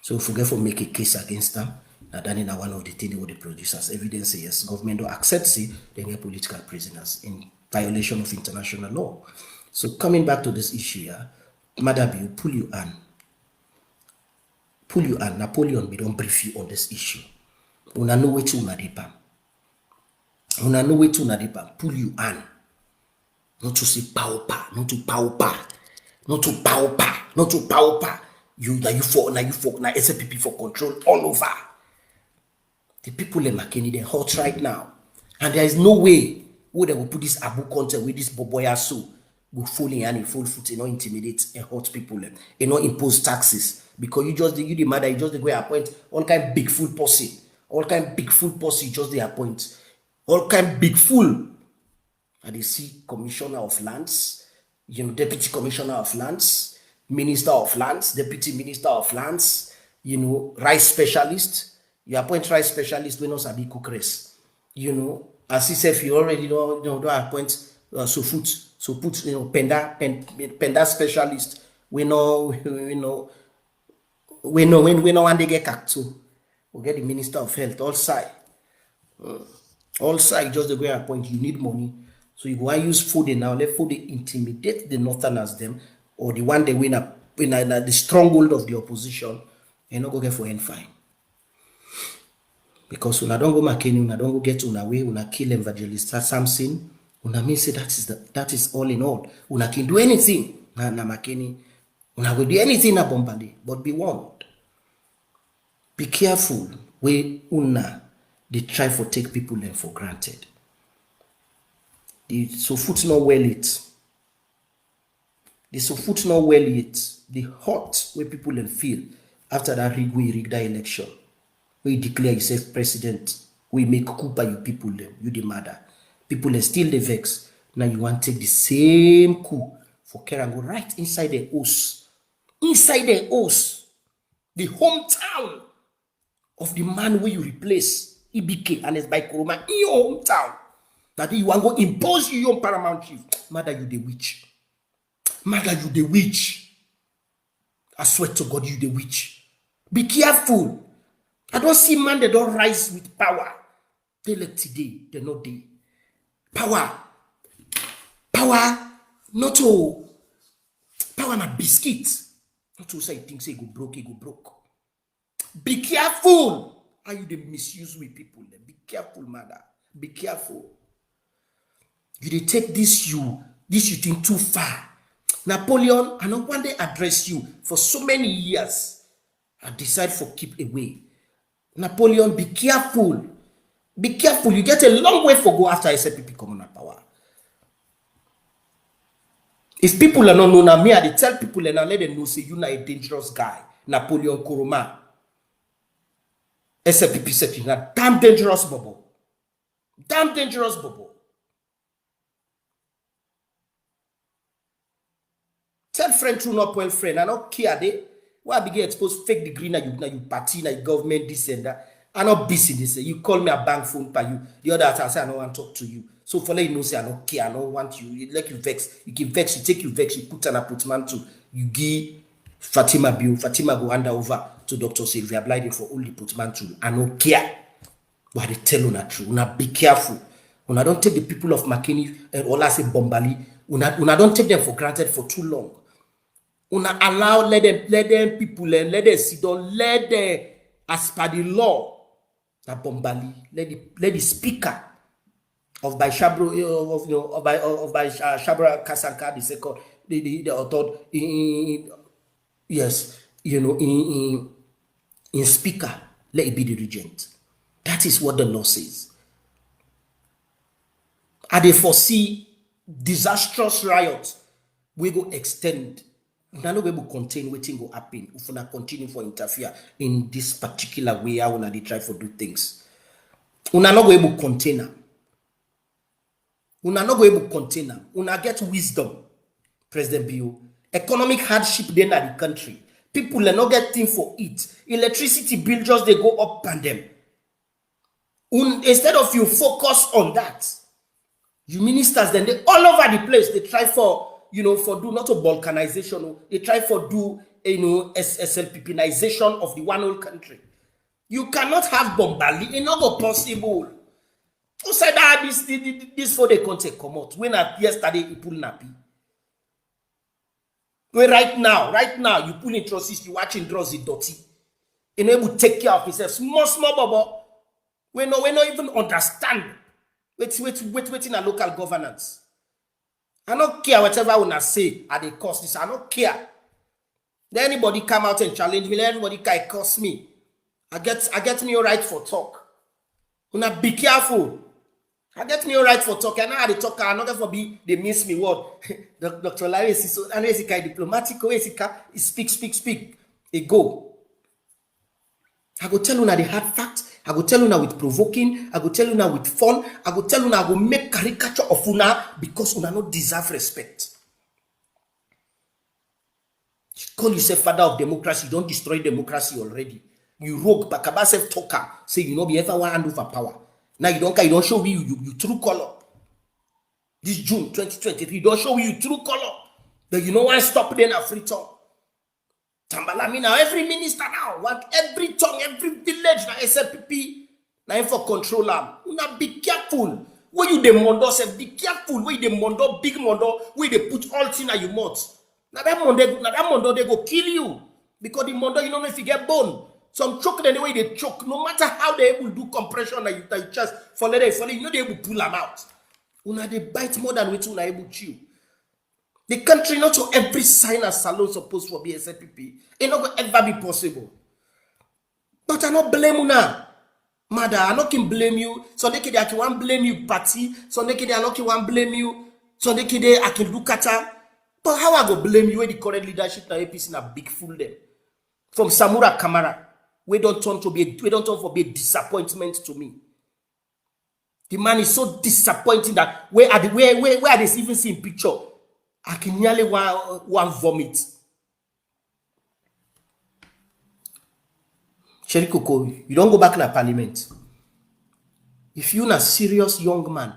So if we forget to make a case against them, that then in one of the things with the producers, evidence yes, government don't accept it, then get political prisoners in violation of international law. So coming back to this issue here, Maada be pull you on. Napoleon, we don't brief you on this issue. Una know what you nadipam. Una know what you nadipam. Pull you on. Not to say paupa, not to paupa, not to paupa, not to paupa. You for SPP for control all over. The people in Makeni, they're hot right now. And there is no way they will put this Abu content with this Boboya so will fall in and full foot, intimidate and hurt people, impose taxes. Because you the Maada, you just go appoint all kind big fool posse. All kind big fool posse, just they appoint. All kind big fool. And they see commissioner of lands, deputy commissioner of lands, minister of lands, deputy minister of lands, rice specialist. You appoint rice specialist when not sabi cook rice. As he said, if you already don't appoint so put penda specialist. We know when they get cacked too. We get the minister of health all side. All side just the way I point. You need money. So you go and use food now. Let food intimidate the northerners them or the one they win the stronghold of the opposition. You not go get for end fine. Because when I don't go Makeni, when I don't go get on way, when I kill evangelist Samson, when I mean say that is all in all. When I can do anything, na Makeni, when I will do anything na Bombali, but be warned. Be careful where they try to take people them for granted. So foot not well it. The so foot not well it. The hot where people them feel after that rig that election. We declare yourself president. We make coup by you people them. You the Maada. People them still the vex. Now you want to take the same coup for Kerango right inside the house. Inside the house. The hometown of the man where you replace Ibike and his by Kuruma in your hometown. That you want to go impose you on paramount chief. Maada, you the witch. Maada, you the witch. I swear to God, you the witch. Be careful. I don't see man they don't rise with power. They like today, they're not there. Power, not to power na biscuit. Not to say things say go broke. Be careful. How you they misuse with people? Be careful, Maada. Be careful. You they take this you think too far. Napoleon, I don't want to address you for so many years. I decide for keep away. Napoleon, be careful. Be careful. You get a long way for go after SPP come on power. If people are not known me, I tell people and I let them know say you're not a dangerous guy. Napoleon Kuruma. SPP said you're not damn dangerous bubble. Damn dangerous bubble. Tell friend true not point friend. I don't care they. Why begin expose fake degree now you party now you government this and that. I not busy this. You call me a bank phone by you. The other time I say I don't want to talk to you. So for let you know say I don't care. I don't want you. You like you vex. You can vex. You take you vex. You put an appointment to you give Fatima bill. Fatima go hand over to Dr. Sylvia Blyden for only appointment to. I don't care. But they tell you not true. Una be careful. Una don't take the people of Makeni and all I say Bombali. Una don't take them for granted for too long. Una allow let them people and let them sit down, let them as per the law that Bombali let the speaker of by Shabro of by Shabra Kasanka the second the third yes in speaker let it be the regent. That is what the law says. And they foresee disastrous riots we go extend. Una no go able contain wetin go happen if una continue for interfere in this particular way how una dey try for do things. Una no go able contain am. Una no go able contain am. Una get wisdom, President Bio. Economic hardship dey na the country. People are not get thing for it. Electricity bill just they go up and them. Instead of you focus on that, you ministers then they all over the place. They try for for do not a balkanization. They try for do SLPPization of the one whole country. You cannot have Bombali. It's not possible. Who said that this for the country come out? When yesterday you pull nappy. Well, right now, you pull in trusses, you watching draws it dirty. And able to take care of yourself. Small bubble. We not even understand. Wait in a local governance. I don't care whatever I wanna say at the cost this. I don't care. Then anybody come out and challenge me, let anybody can cost me. I get me all right for talk. Una be careful. I get me all right for talk. I know how they talk. I'm not for be they miss me word. Dr. Larry is so and is diplomatic. Speak. It go. I go tell you now the hard fact. I go tell you now with provoking. I go tell you now with fun. I go tell you now I go make caricature of una because una not deserve respect. You call yourself father of democracy. You don't destroy democracy already. You rogue Bakaba self talker. Say you know be ever one hand over power. Now you don't care, you don't show me you true color. This June 2023, you don't show me you true color. Then you know why stop then a free talk. Tambalami now, every minister now, want every tongue, every village now SLPP, now for control them. Now be careful. When you the mondo say be careful. When you the mondo, big mondo, where they put all things in your mouth. Now that mondo they go kill you. Because the mondo, you don't know if you get bone. Some choke the way they choke, no matter how they able to do compression on your chest, for you know they able to pull them out. Una they bite more than we two are able to chew. The country not to every sign as salon supposed to be SLPP. It not gonna ever be possible. But I not blame una. Maada, I not can blame you. So they I can blame you party. So they I not can blame you. So they I can do kata. But how I go blame you when the current leadership na APC na big fool them. From Samura Kamara. We don't turn for be a disappointment to me. The man is so disappointing that where are they even seeing picture? I can nearly one vomit. Sherry Coco, you don't go back to parliament. If you're a serious young man,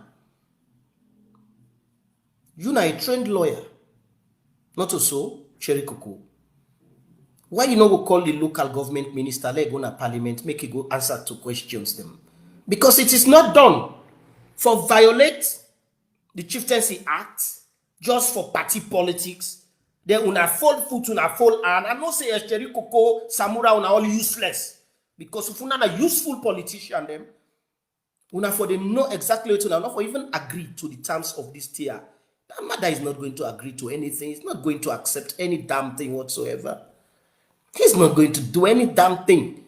you're a trained lawyer, not so, Sherry Coco. Why you not go call the local government minister, let go to parliament, make it go answer to questions them? Because it is not done for violate the Chieftaincy Act just for party politics. Then una fold foot, una fold hand. I know say Cherry Coco, Samura, una all useless. Because if una a useful politician, them una for them know exactly what una not for even agree to the terms of this tier. That Maada is not going to agree to anything. He's not going to accept any damn thing whatsoever. He's not going to do any damn thing.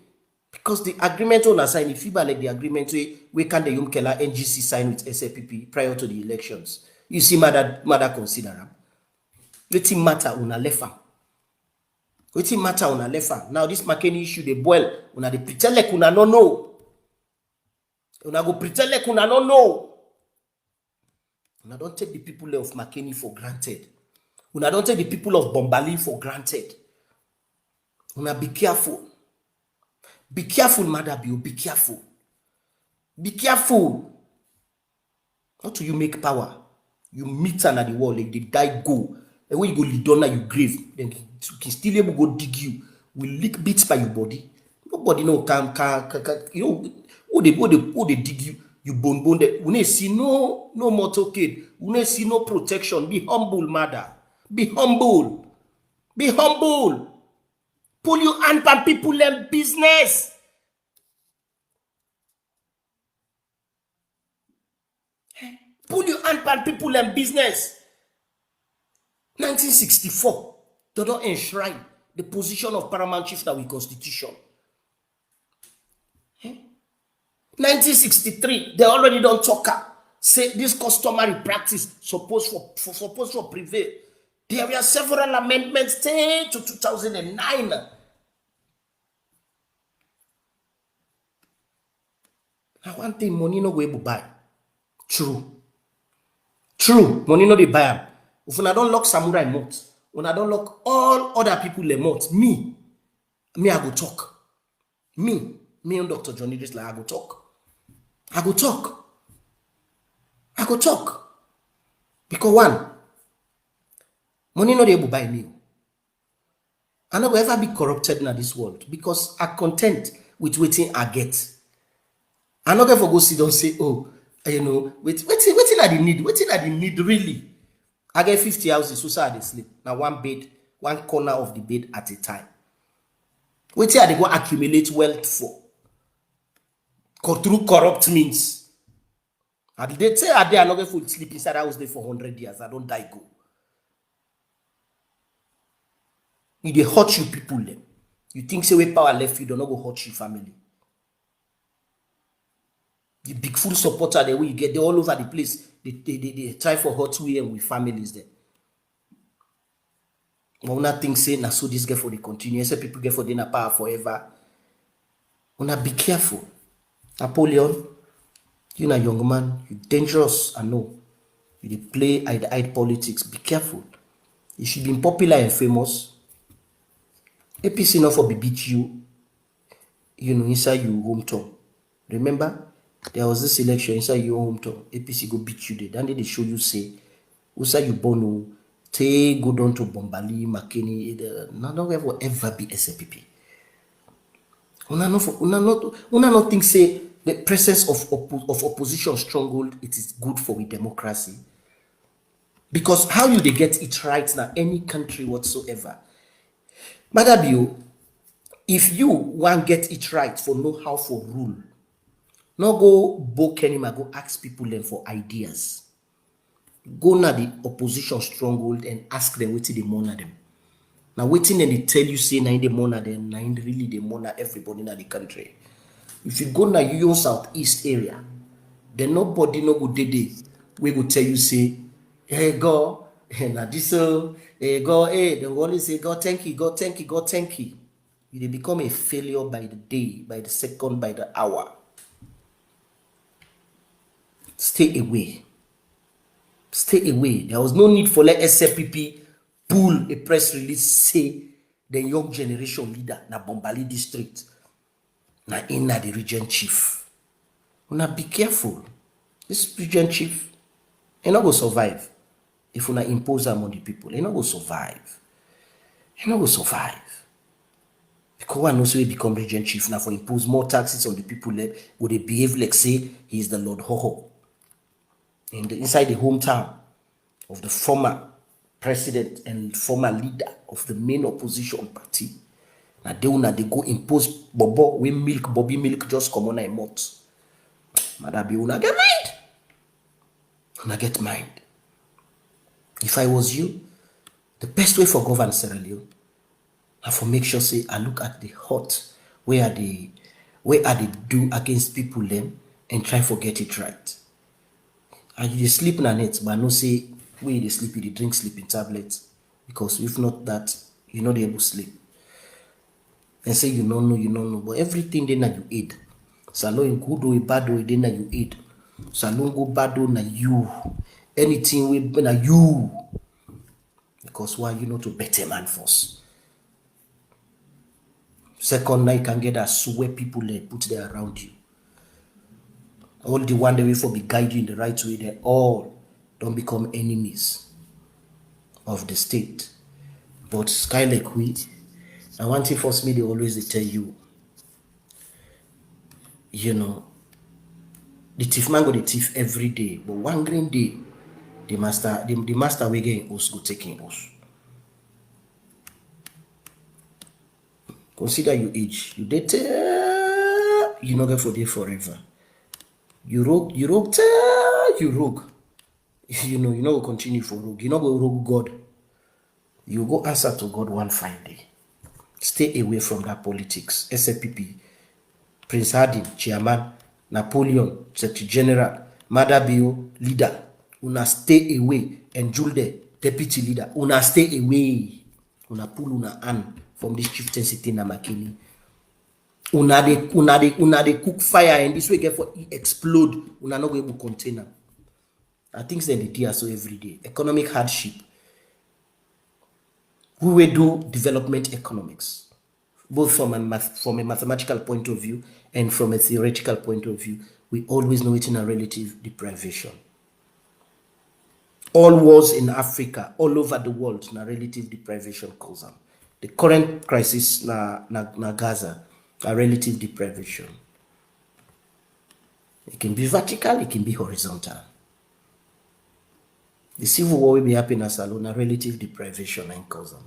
Because the agreement on sign, if you like the agreement, we can the Yumkela NGC sign with SLPP prior to the elections. You see, Maada consider them. Wetin matter una lefa. Wetin matter una lefa. Now this Makeni issue they boil. Una they pretend like una no know. Una go pretend like una no know. Una don't take the people of Makeni for granted. Una don't take the people of Bombali for granted. Una be careful. Be careful, Maada Bio. Be careful. Be careful. Not till you make power. You meet under the wall, like they die go. And when you go lead on your grave, then you can still able go dig you. Will lick bits by your body. Nobody know can you know who they dig you. You bone that. We see no motorcade. We see no protection. Be humble, Maada. Be humble. Be humble. Pull your hand on people and business. Pull your hand on people and business. 1964, they don't enshrine the position of paramount chieftain with constitution. 1963, they already don't talk. Say this customary practice supposed for prevail. There were several amendments to 2009. Now one thing money no go able buy. True. Money no dey buy am. If una don't lock samurai mouth, una don't lock all other people the mouth. Me I go talk. Me and Dr. John Idriss, like, I go talk. Because one, money no dey able buy me. I no go ever be corrupted in this world because I content with waiting I get. I no go ever go sit down say, oh, waiting I dey need really. I get 50 houses, so I dey sleep. Now one bed, one corner of the bed at a time. Waiting I dey go accumulate wealth for. Through corrupt means. And they say I no go full sleep inside house there for 100 years. I don't die go. If they hurt you people then. You think say where power left you, don't go hurt you family. The big full supporter the way you get, they all over the place. They try for hurt we and with families there. Una think say na so this get for the continue. Say people get for the power forever. Una be careful. Napoleon, you na young man, you dangerous, I know. You dey play hide politics. Be careful. You should be popular and famous. APC not for beat you, inside your hometown. Remember, there was this election inside your hometown. APC go beat you there. Then they show you say, inside you bono, take go down to Bombali, Makeni. None of will ever be SPP. Una not think say the presence of opposition stronghold, it is good for the democracy. Because how you they get it right now, any country whatsoever. Maada, if you want get it right for know how for rule, no go book anymore, go ask people then for ideas. Go na the opposition stronghold and ask them what they monitor them. Now waiting and they tell you say na they monitor them, na really they monitor everybody in the country. If you go na your southeast area, then nobody no go dey we go tell you say, hey go, na this hey go, hey, they always say God thank you. You become a failure by the day, by the second, by the hour. Stay away. There was no need for let SFPP pull a press release say the young generation leader na Bombali district na the regent chief. Una be careful. This regent chief, he not go survive if una impose am on the people. He not go survive. Because one knows we become regent chief now for impose more taxes on the people. Would they behave like say he is the Lord Hoho? Inside the hometown of the former president and former leader of the main opposition party. Now they go impose Bobby milk just come on a month. Maada be una get mind. If I was you, the best way for governance Sierra Leone, I for make sure say I look at the hurt where they do against people then and try to get it right. And you sleep in a net, but no say where they sleep, they drink sleeping tablets. Because if not that, you're not able to sleep. And say you don't know. But everything then you aid. Salon good or bad or then you aid. Salon go bad or na you. Anything we na you. Because why you know to better man first. Second night can get as where people put there around you. All the one that way for be guide you in the right way, they all don't become enemies of the state. But sky like we, and one thing first me, they always tell you, the thief man go the thief every day, but one green day, the master we get us go taking us. Consider your age. You date, you not get for there forever. You rogue. You know continue for rogue. You not go rogue God. You go answer to God one fine day. Stay away from that politics. SFPP, Prince Hardin, Chairman, Napoleon, Secretary General, Maada leader. Una stay away and Julde. deputy leader, una stay away. Una pull una hand from this chieftaincy thing na Makeni. Una dey cook fire and this way get for explode. Una not go able contain am. I think they dey so every day. Economic hardship. We will do development economics, both from a mathematical point of view and from a theoretical point of view. We always know it in a relative deprivation. All wars in Africa, all over the world, na relative deprivation cause them. The current crisis na Gaza, a relative deprivation. It can be vertical, it can be horizontal. The civil war will be happening as alone, a relative deprivation and cause them.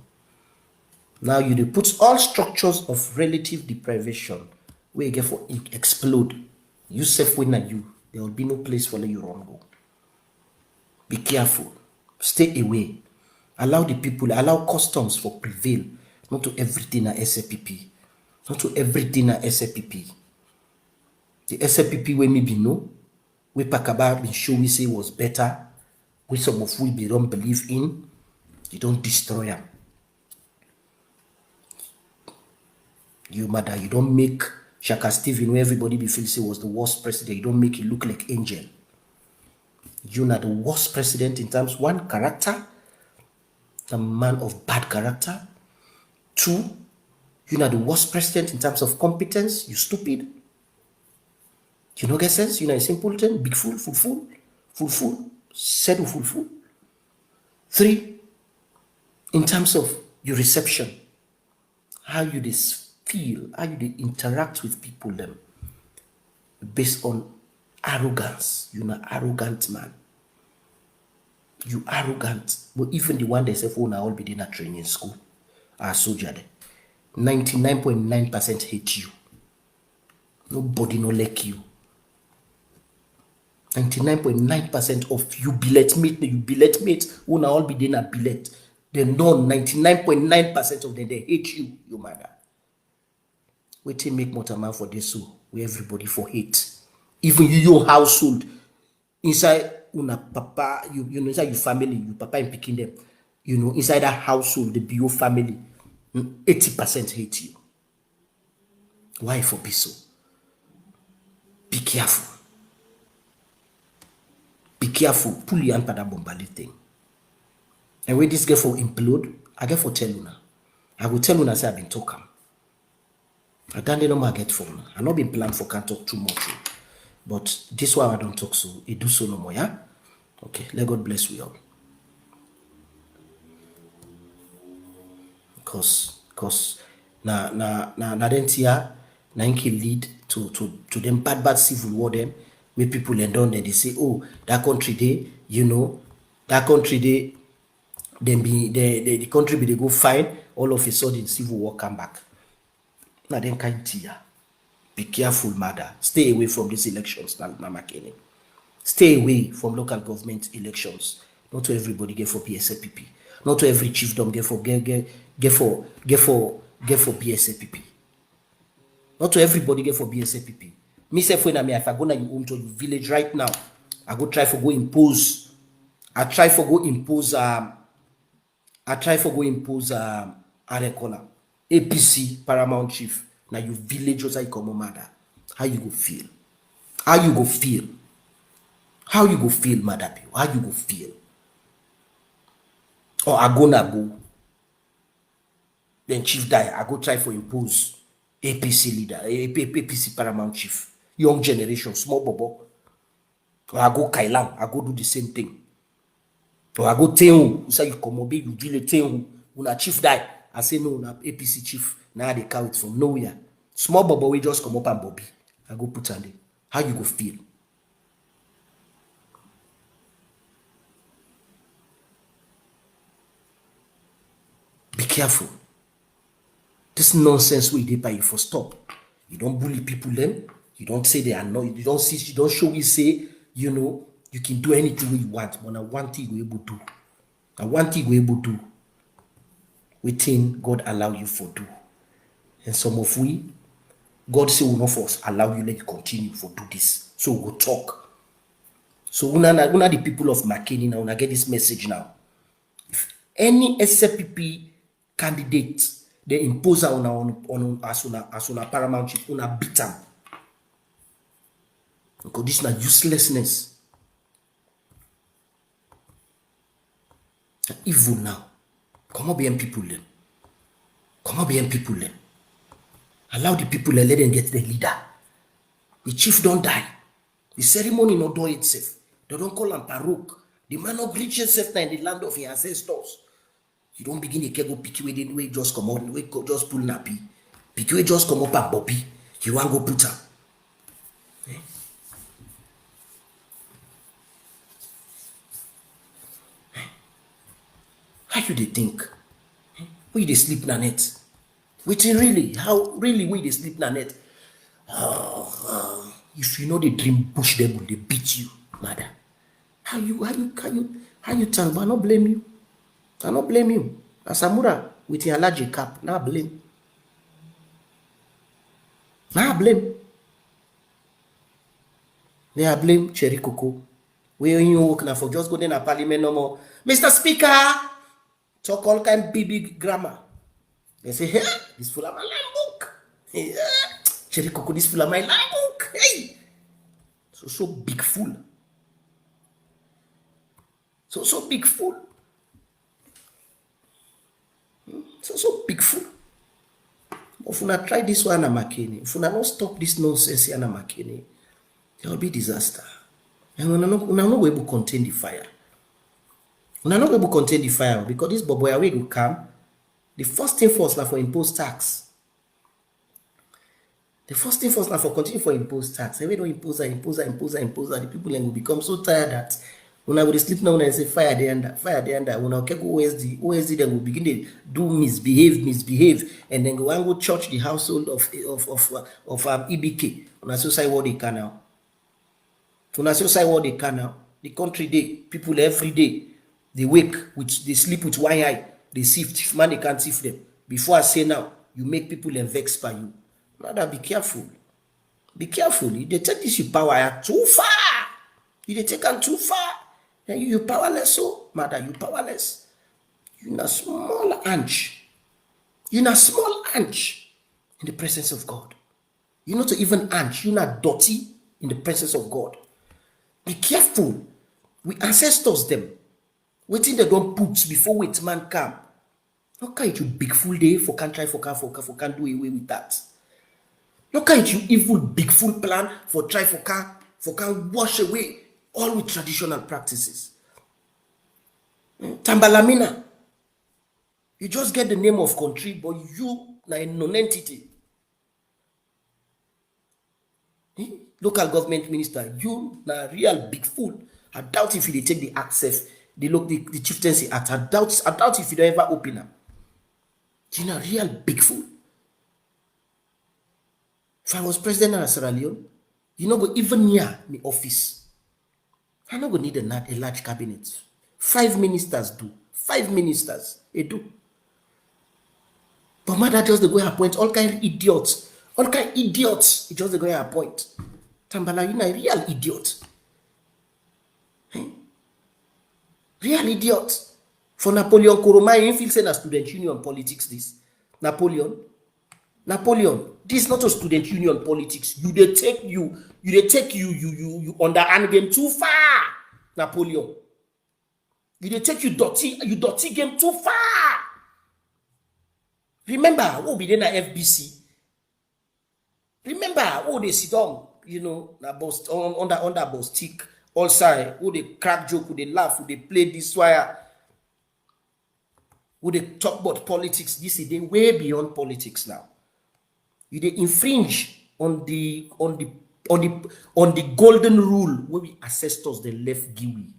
Now you put all structures of relative deprivation where you get for explode. You safe when you, there will be no place for you run go. Be careful. Stay away. Allow the people, allow customs for prevail. Not to everything at SAPP. Not to everything at SAPP. The SAPP we maybe know, we Pakaba been show we say was better, we some of we don't believe in, you don't destroy them. You Maada, you don't make Shaka Stephen, where everybody be feeling say was the worst president, you don't make it look like angel. You're not the worst president in terms one, character, a man of bad character. Two, you're not the worst president in terms of competence, you stupid. You know get sense? You're not a simpleton, big fool, fool, said fool. Three, in terms of your reception, how you feel, how you interact with people them, based on arrogance. You're an arrogant man. You arrogant. But even the one they say for now all be in a training school, a soldier there. 99.9% hate you. Nobody no like you. 99.9% of you billet mate, who now all be in a billet. They know 99.9% of them they hate you, you Maada. Wait till make Motaman for this so where everybody for hate. Even your household, inside una papa, you know, inside your family, your papa and picking them, you know, inside that household, the bio family, 80% hate you. Why for be so? Be careful. Be careful. Pull your hand for that bombarded thing. And when this girl for implode, I get for tell you now. I will tell you now say I've been talking. I don't know my get phone. I've not been planned for can't talk too much. But this one I don't talk so. It do so no more, yeah? Okay, let God bless we all. Because na then tia na inki lead to them bad civil war them where people end on they say, oh, that country they, you know, that country they then be the country be they go fine, all of a sudden civil war come back. Now then kind tia. Be careful, Maada. Stay away from these elections, na Makeni. Stay away from local government elections. Not to everybody get for BSAPP. Not to every chiefdom get for BSAPP. Not to everybody get for BSAPP. Me say when if I go na you home to your village right now, I go try for go impose. I try for go impose APC paramount chief. Now you village also you come Maada. How you go feel? How you go feel? How you go feel, Maada? How you go feel? Or I go. Then chief die. I go try for impose APC leader, APC paramount chief, young generation, small bobo. Or I go Kailang. I go do the same thing. Or I go Tenhu. Say you come obe, you deal Tenhu. Una chief die. I say no, na APC chief. Now they carry it from nowhere. Small bobo we just come up and Bobby. I go put on it. How you go feel? Be careful. This nonsense we did by you for stop. You don't bully people then. You don't say they are not. You don't show we say, you know, you can do anything you want. But now one thing you able to do. And one thing you able to do. Within God allow you for do. And some of we, God say will not force allow you let you continue for do this. So we'll talk. So una the people of Makeni now, una get this message now. Any SPP candidate, they impose on as una paramount chief, una beat am. Because this is not uselessness. Evil now. Come on, BM people then. Come on, BM people then. Allow the people and let them get the leader. The chief don't die. The ceremony not do itself. They don't call him Paruk. The man not reach himself in the land of his ancestors. You don't begin to go pick you the way just come out, way just pull nappy. Pick you just come up and Bobby. You want go put her. How you they think? We they sleep na net? Waiting really? How really we they sleep na net? If you know the dream push them, they beat you, Maada. How you tell? But I not blame you. I not blame you. Asamura with your allergic cap, now blame. Now blame. They are blame Cherry Coco. Where you work now for just go in a parliament no more. Mr. Speaker, talk all kind of big grammar. They say, hey, this full of my lamb book. Hey, Cherry Coco, this full of my lamb book. Hey. So big fool. So big fool. So big fool. If you not try this one, Makeni, if you not stop this nonsense, Makeni, there will be disaster. And we're not able to contain the fire. We're not able to contain the fire because this boy away will come. The first thing first now for impose tax. The first thing first now for continue for impose tax. If we don't impose, the people then will become so tired that when I will sleep now and say fire the under. When I go OSD then will begin to do misbehave, and then go and go church the household of EBK. When I say what they can now. When I say what they can now, the country day people every day they wake they sleep with one eye. They sift. If man they can't sift them. Before I say now, you make people vex by you. Rather be careful. Be careful. If they take this power too far. If they take them too far, then you powerless. So, Maada, you powerless. You're in a small inch. You're in a small inch in the presence of God. You're not even inch. You're not dirty in the presence of God. Be careful. We ancestors them. Waiting they don't put before wait man come. How can you big fool day for can try for can do away with that? How can you evil big fool plan for try for can wash away all with traditional practices? Tambalamina. You just get the name of country, but you are a non-entity. Local government minister, you are real big fool. I doubt if you take the access, the Chieftaincy Act. I doubt if you don't ever open them. You're a real big fool. If I was president of Sierra Leone, you know, go even near my office. I'm not going to need a large cabinet. 5 ministers do. 5 ministers, they do. But Maada just the go appoint all kind of idiots. All kind of idiots. He just the go appoint. Tambala, you're a real idiot. Real idiot. For Napoleon Koroma, you feel saying a student union politics this. Napoleon, this is not a student union politics. You take you underhand game too far, Napoleon. You take you dirty game too far. Remember, who be there na FBC? Remember, who they sit down, you know, na boss under boss stick, all side, who they crack joke, who they laugh, who they play this wire, who they talk about politics. This is they way beyond politics now. You they infringe on the golden rule where we ancestors they left Giwi.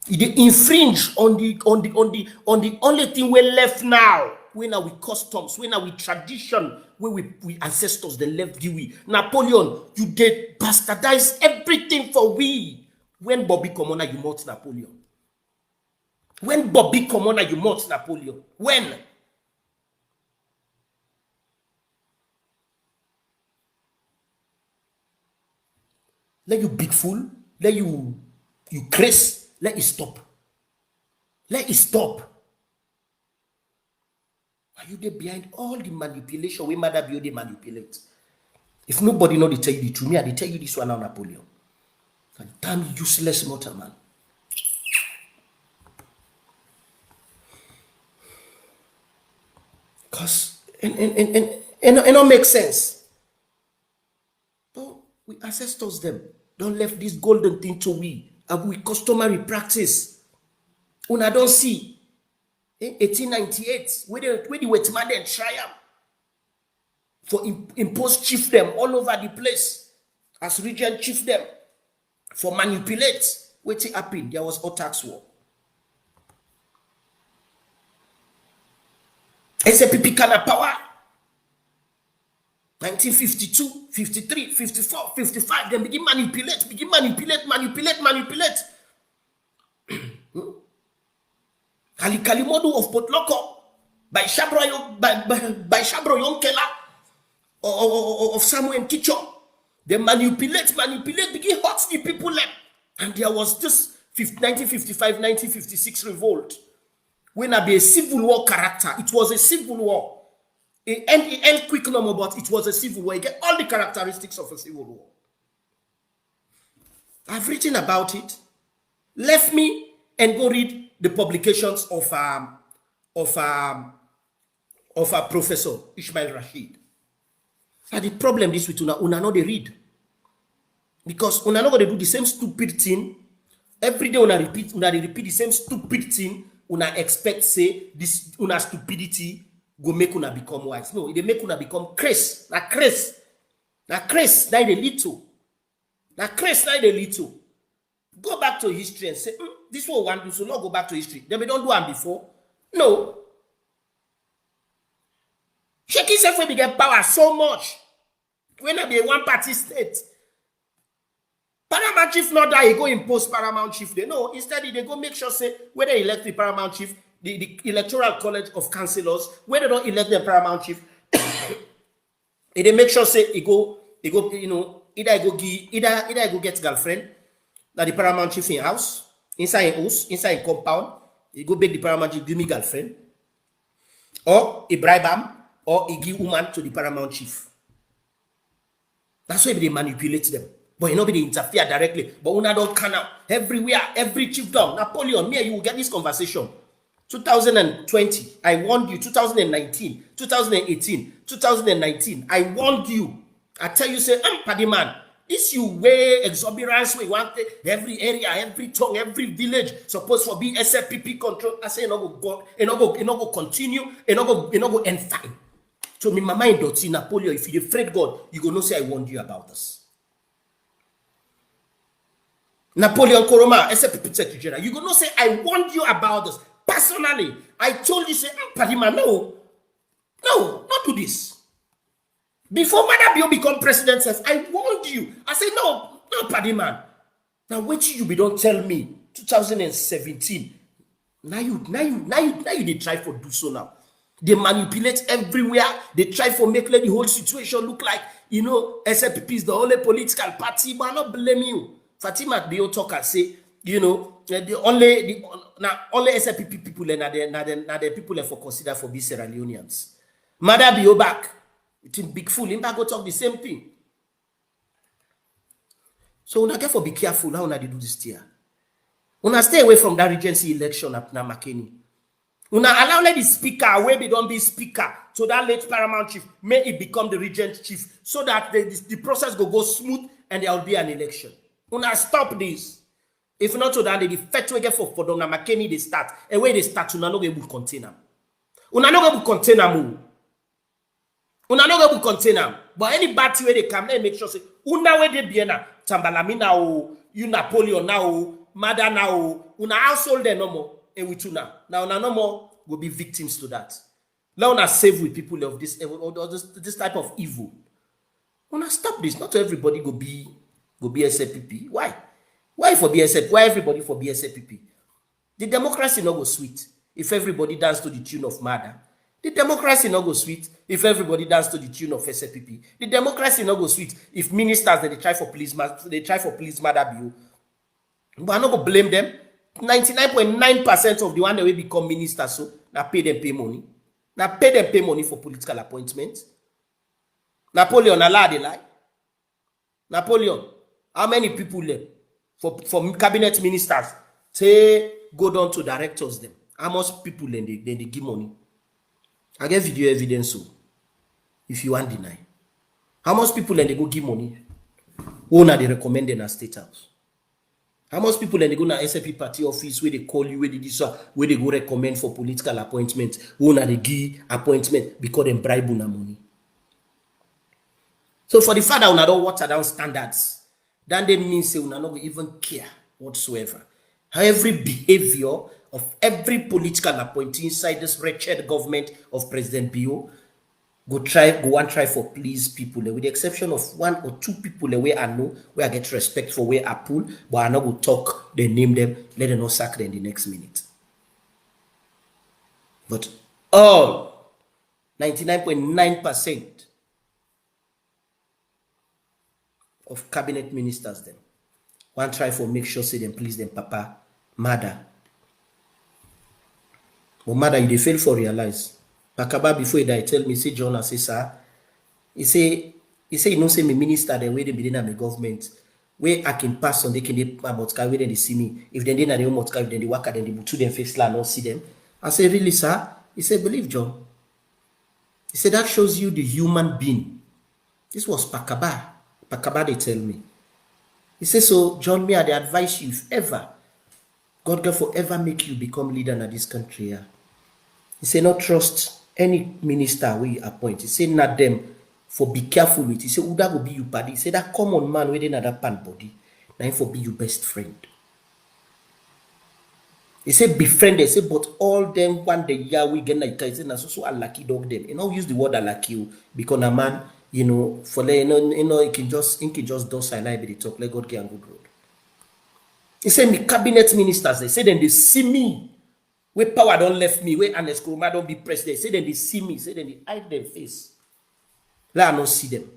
You they infringe on the only thing we left now. When are we customs? When are we tradition? Where we ancestors they left Giwi. Napoleon, you did bastardize everything for we. When Bobby Commoner you mount Napoleon. When Bobby Commoner you mount Napoleon. When? Let you big fool, let you craze, let it stop. Let it stop. Are you there behind all the manipulation we Maada Bio they manipulate? If nobody know they tell you the truth, me they tell you this one now, Napoleon. A damn useless mortal man. Because it don't make sense. But we ancestors them don't left this golden thing to we, and we customary practice. Una don't see. 1898, where the wet man and triumph for impose chiefdom all over the place as regent chiefdom for manipulate. What happened? There was all tax war. SPP kind of power. 1952, 53, 54, 55. Then begin manipulate. Kali model of Potloko by Shabro Yonkela of Samuel Kicho. They manipulate, begin hurt the people left. And there was this 1955, 1956 revolt. When I be a civil war character, it was a civil war. It end quick no more, but it was a civil war. You get all the characteristics of a civil war. I've written about it. Left me and go read the publications of a Professor Ishmael Rashid. And the problem is with una know they read. Because una know they do the same stupid thing. Every day una repeat the same stupid thing. Una expect say this una stupidity go make una become wise. No, they make una become crazy. Na crazy. Now they lead to. Go back to history and say, this one want to, so not go back to history. Then we don't do it before. No. Shaking self when we get power so much. When I be a one-party state. Paramount chief not that he go impose paramount chief. They know. Instead, they go make sure say whether they elect the paramount chief, the electoral college of councillors, whether they don't elect the paramount chief, they make sure say he go, you know, either I go get girlfriend. Now the paramount chief in house, inside house, inside compound, he go beg the paramount chief, give me girlfriend. Or he bribe him, or he give woman to the paramount chief. That's why they manipulate them. But you know, they interfere directly. But una don't can out. Everywhere, every chiefdom. Napoleon, me and you will get this conversation. 2020, I warned you. 2019, 2018, 2019, I warned you. I tell you, say, Paddy man, this you way exuberance, we want every area, every tongue, every village supposed to be SFPP control. I say, it no go continue, it no go end fine. So me, my mind don't see Napoleon. If you're afraid God, you go no say I warned you about this. Napoleon Koroma, SFPP Secretary General, you go no say I warned you about this. Personally, I told you, say, Paddy man, no, not do this. Before Maada Bio become president, says, I warned you. I say, no, Paddy man. Now, wait till you don't tell me. 2017. Now you they try for do so now. They manipulate everywhere. They try for make the whole situation look like, you know, SFPP is the only political party, but I not blame you. Fatima Bio talk and say, you know, the only SFPP people and the people for consider for be Sierra Leoneans. Maada Bio back. It's big fool. Him go talk the same thing. So una get for be careful how una they do this year. Una stay away from that regency election at Makeni. Una allow let the speaker where they don't be speaker so that late paramount chief may it become the regent chief so that the process go smooth and there will be an election. Una stop this. If not so that the effect we get for Dona Makeni they start and where they start una no go able contain them. Una no go able contain them. Una no go contain them. But any bad way they come, they make sure say una where they be na Tambalamina o you Napoleon now Maada now una household there no more and with una now una no more will be victims to that. Now una save with people of this type of evil. Una stop this. Not everybody go be SFPP. Why? Why for BSF? Why everybody for BSFPP? The democracy no go sweet if everybody dance to the tune of Maada. The democracy no go sweet if everybody dance to the tune of SFPP. The democracy no go sweet if ministers they try for police Maada Bio. But I no go blame them. 99.9% of the one that will become ministers, so now pay them pay money. Now pay them pay money for political appointments. Napoleon, Allah they lie. Napoleon, how many people there for cabinet ministers say go down to directors them? How much people then they give money? I get video evidence so if you want deny. How much people then they go give money? Who na they recommend in a state house? How much people then they go na SFP party office where they call you, where they this where they go recommend for political appointment? Who na they give appointment because they bribe una money? So for the fact that una don't water down standards, then they mean say una not even care whatsoever. How every behavior of every political appointee inside this wretched government of President Bio go and try for please people, with the exception of one or two people where I know, where I get respect for where I pull, but I not go talk, they name them, let them not sack them the next minute. But all 99.9% of cabinet ministers them one try for make sure say them please them Papa Maada. But Maada, you they fail for realize. Pakaba before he die tell me, say John, I say sir, he say you know say me minister the way they be in my government where I can pass on they can my motka where they see me. If they didn't have their motka, if they work at them, they to them face land, not see them. I say, really, sir? He said, believe John. He said that shows you the human being. This was Pakaba. Pakaba, they tell me. He says, so, John, me, I advise you, if ever, God can forever make you become leader in this country. Yeah. He said, not trust any minister we appoint. He said, not them, for be careful with. He said, who that will be you buddy? He said, that common man within that pan body, now for be your best friend. He said, befriend. He said, but all them one day, yeah, we get like, he said, so unlucky dog them. You know, use the word unlucky because a man, you know, for it can just docile be the talk, let God get a good road. He said, me cabinet ministers, they say, then they see me. Where power don't left me, where Ernest Kuruma don't be president. Say then they see me, say then they hide their face. Let I not see them.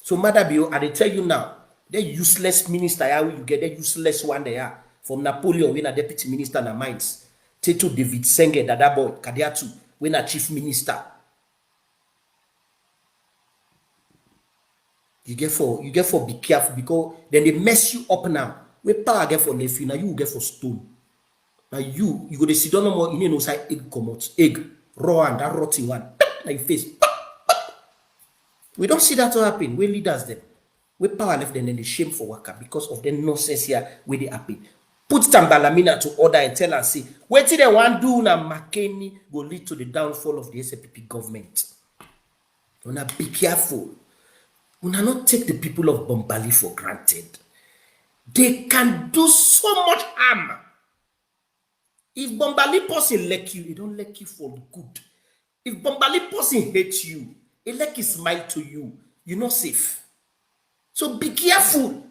So Maada Bio, I tell you now, they useless minister, how you get the useless one they are. From Napoleon, when a deputy minister na mines. Take to David Senge, Dada boy, Kadiatu, when a chief minister. You get for be careful because then they mess you up now. Where power get for left you, now you will get for stone. Now you go to sit down no more, you know, say egg come out, egg, raw and that rotting one, like face. We don't see that to happen. We leaders them. We power left them, then they shame for worker because of the nonsense here where they happen. Put Tambalamina to order and tell and say, wait till they want do now Makeni will lead to the downfall of the SPP government. You now be careful. You now not take the people of Bombali for granted. They can do so much harm. If Bombali person like you, he don't like you for good. If Bombali person hates you, he like he smile to you, you're not safe. So be careful.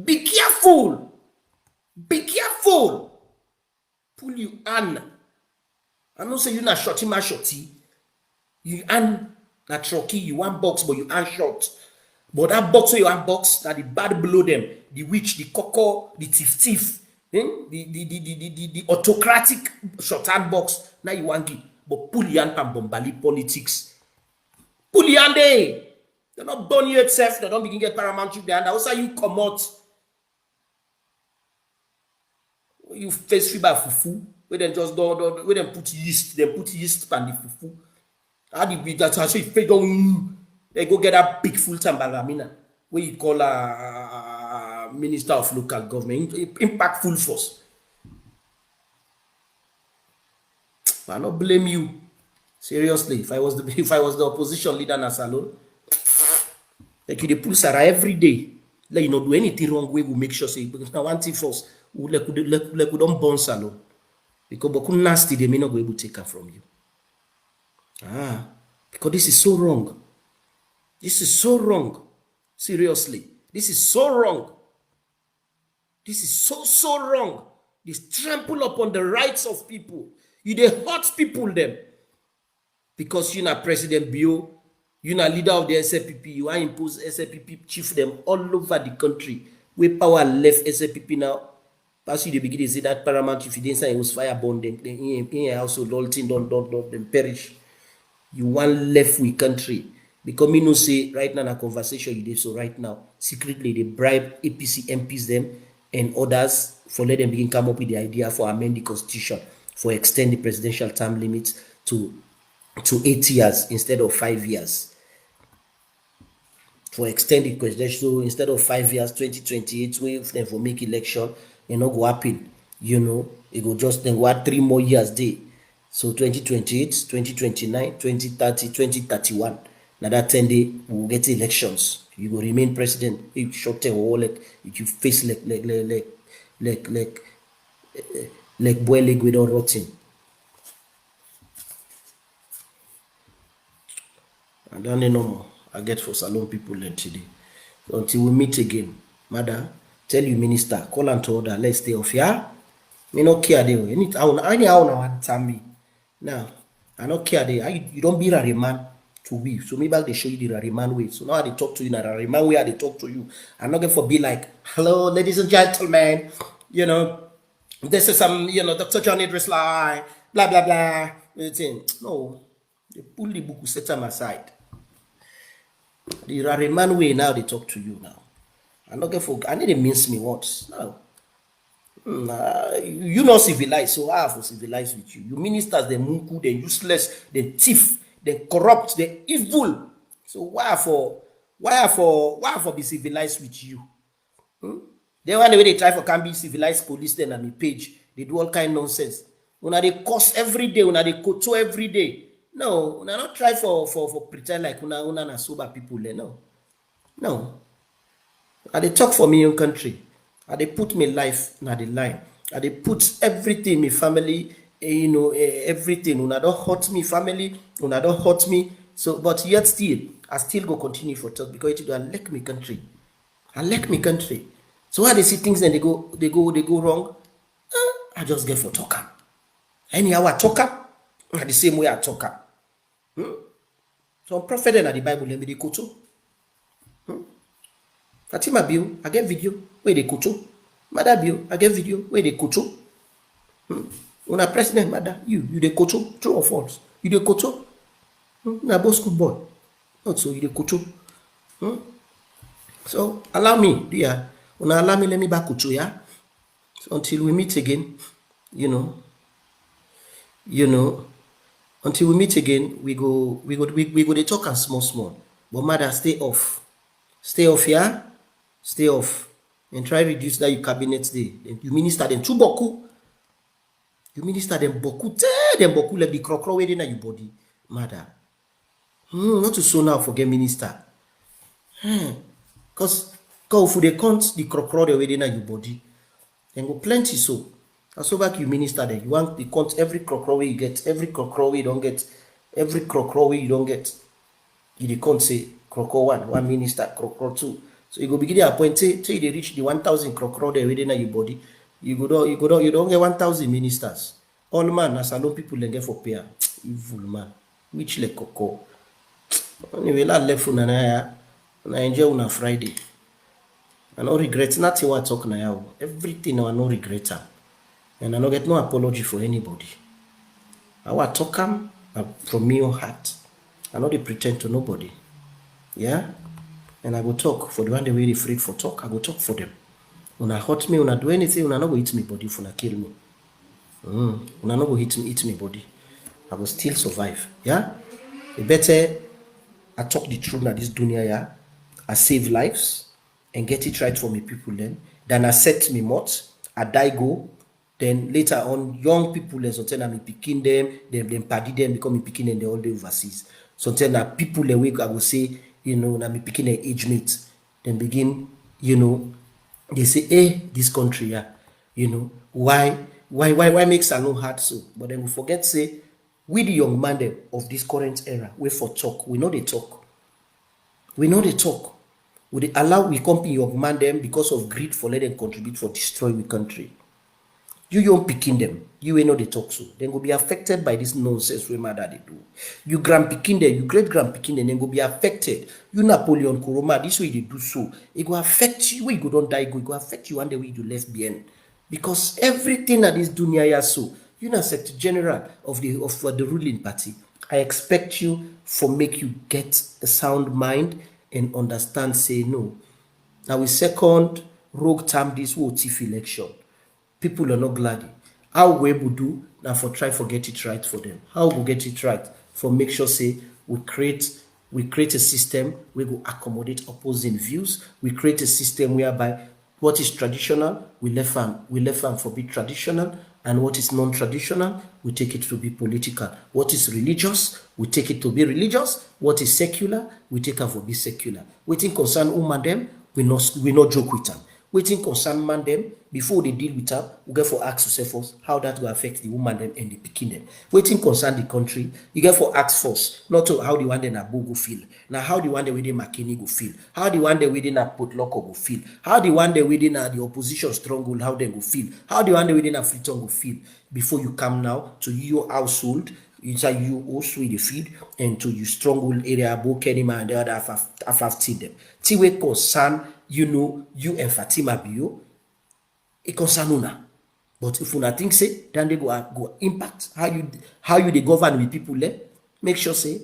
Be careful. Be careful. Pull you on. I know say you not shorty my shorty. You on na trucky, you want box, but you aren't short. But that box where you want box, that the bad below them, the witch, the coco, the thief, the autocratic short-hand box, now you want give. But pull your hand and Bombali politics. Pull your hand there. They're not born you itself, they don't begin to get paramount you behind. Also you come out. You face fiber fufu, where them just don't where them put yeast, and the fufu. How the big that's how you face don't they go get a big full-time balamina, where you call a minister of local government, impactful force. I not blame you. Seriously, if I was the opposition leader in a salon, like you pull Sarah every day, like you not do anything wrong, we will make sure say because now one thing first, we don't burn salon. Because but nasty, they may not be able to take her from you. Because this is so wrong. This is so wrong. Seriously. This is so wrong. This is so wrong. This trample upon the rights of people. You they hurt people them. Because you're not President Bio, you're not leader of the SFPP, you are impose SFPP chiefdom all over the country. We power left SFPP now. Pass you the beginning, say that paramount if you didn't say it was fireborn, then in household, all thing don't then perish. You want left with country. Because me no say right now in a conversation you did so right now. Secretly they bribe APC MPs them and others for let them begin come up with the idea for amend the constitution, for extend the presidential term limits to 8 years instead of 5 years. For extended presidential, so instead of 5 years, 2028, we then for make election, go happen. It go just then go 3 more years day. So 2028, 2029, 2030, 2031. Now that 10 day we will get elections. You will remain president. If short term or like if you face like boy leg without rotting. I don't know no more. I get for salon people then today. So until we meet again, Maada, tell you minister, call and to order, let's stay off here. Me no care there. Anyhow now tell me. Now, I don't care there. You don't be a man to we. So maybe they show you the Rari man way. So now they talk to you in a Rari man way, they talk to you. I'm not going for be like, hello, ladies and gentlemen, this is some, Dr. John Idriss Lahai, blah, blah, blah. No, they pull the book, set them aside. The Rari man way now they talk to you now. I'm not going for, I need to mince me once. No. You not civilized, so I have to civilize with you. You ministers, they munku, they useless, they thief, they corrupt, they evil. So why for be civilized with you? Then one way they try for can be civilized police then on the page, they do all kind of nonsense. Una they curse every day, una they koto every day. No, una not try for pretend like una na sober people there. No. And they talk for me in country. And they put my life na the line. And they put everything, my family, everything. Una don't hurt me, family. Una don't hurt me. So, but yet still, I still go continue for talk because it I like my country. I like my country. So why they see things and they go wrong? I just get for talker. Anyhow, I talker. The same way I talker. So prophet in the Bible, let me the koto. Fatima Bill, I get video where they koto. Maada Bill, I get video where they koto. Una president, Maada, you the koto, true or false? You the koto? Na both school boy. Not so you the koto. So allow me, dear. Una allow me, let me back koto, yeah? So until we meet again, until we meet again, we go they talk and small. But Maada, stay off. Stay off, yeah? Stay off. And try reduce that your cabinet day. You minister them too boku. You minister them boku. Them boku like the crocro waiting at your body. Maada. Not to so now forget minister. Because if they count the crocro they waiting at your body, then go plenty so. And so back you minister there. You want to count every crocro way you get, every crocro way you don't get, every crocro way you don't get. You can't say crocro one minister, crocro two. So you go begin to appoint till they reach the 1,000 crocro there within your body. You don't get 1,000 ministers. All man, as I know people they get for pay. Evil man. Which like coco. Anyway, that left for na enjoy on a Friday. I no regret nothing what I talk now. Everything I no regret. And I no get no apology for anybody. I want talk from me your heart. I no dey pretend to nobody. Yeah? And I go talk for the one they really afraid for talk. I go talk for them. When I hurt me, when I do anything, when I no go hit me body, when I kill me. When I no go hit me body, I will still survive. Yeah? It better I talk the truth in this dunya, yeah? I save lives and get it right for me people then I set me mot, I die go, then later on young people then sometimes I picking them, then party them become me picking them they all day overseas. Sometimes people the way I will say, na me picking an age mate, then begin, they say, hey, this country, yeah, why makes I no hard so? But then we forget say, we the young man them of this current era, we for talk, we know they talk. We know they talk. We allow we company young man them because of greed for let them contribute for destroy the country. You young pikin them, you ain't know they talk so. Then go be affected by this nonsense we Maada they do. You grand pikin them, you great grand pikin them, then go be affected. You Napoleon Kuroma, this way they do so. It go affect you, where you go don't die, it go affect you one day way you left behind. Because everything that is dunya ya so, you know, Secretary General of the ruling party. I expect you for make you get a sound mind and understand, say no. Now we second rogue term this whole TIF election. People are not glad. How we able do now for try for get it right for them. How we get it right for make sure say we create a system where we accommodate opposing views. We create a system whereby what is traditional we left them for be traditional, and what is non-traditional we take it to be political. What is religious we take it to be religious. What is secular we take it for be secular. Wetin concern woman them we not joke with them. Wetin concern man them before they deal with them, we get for ask yourself first how that will affect the woman them and the pikin them. Wetin concern the country, you get for ask first, not to how the one them Abu go feel. Now how the one them within Makeni go feel, how the one them within a Potloko go feel, how the one them within the opposition stronghold how they go feel, how the one them within a Freetown go feel before you come now to your household. Inside you also the feed and to you stronghold area Kenima and the other have seen them. Tiwe concern, you and Fatima Bio, it concern una. But if una think say, then they go impact how you they govern with people there. Make sure say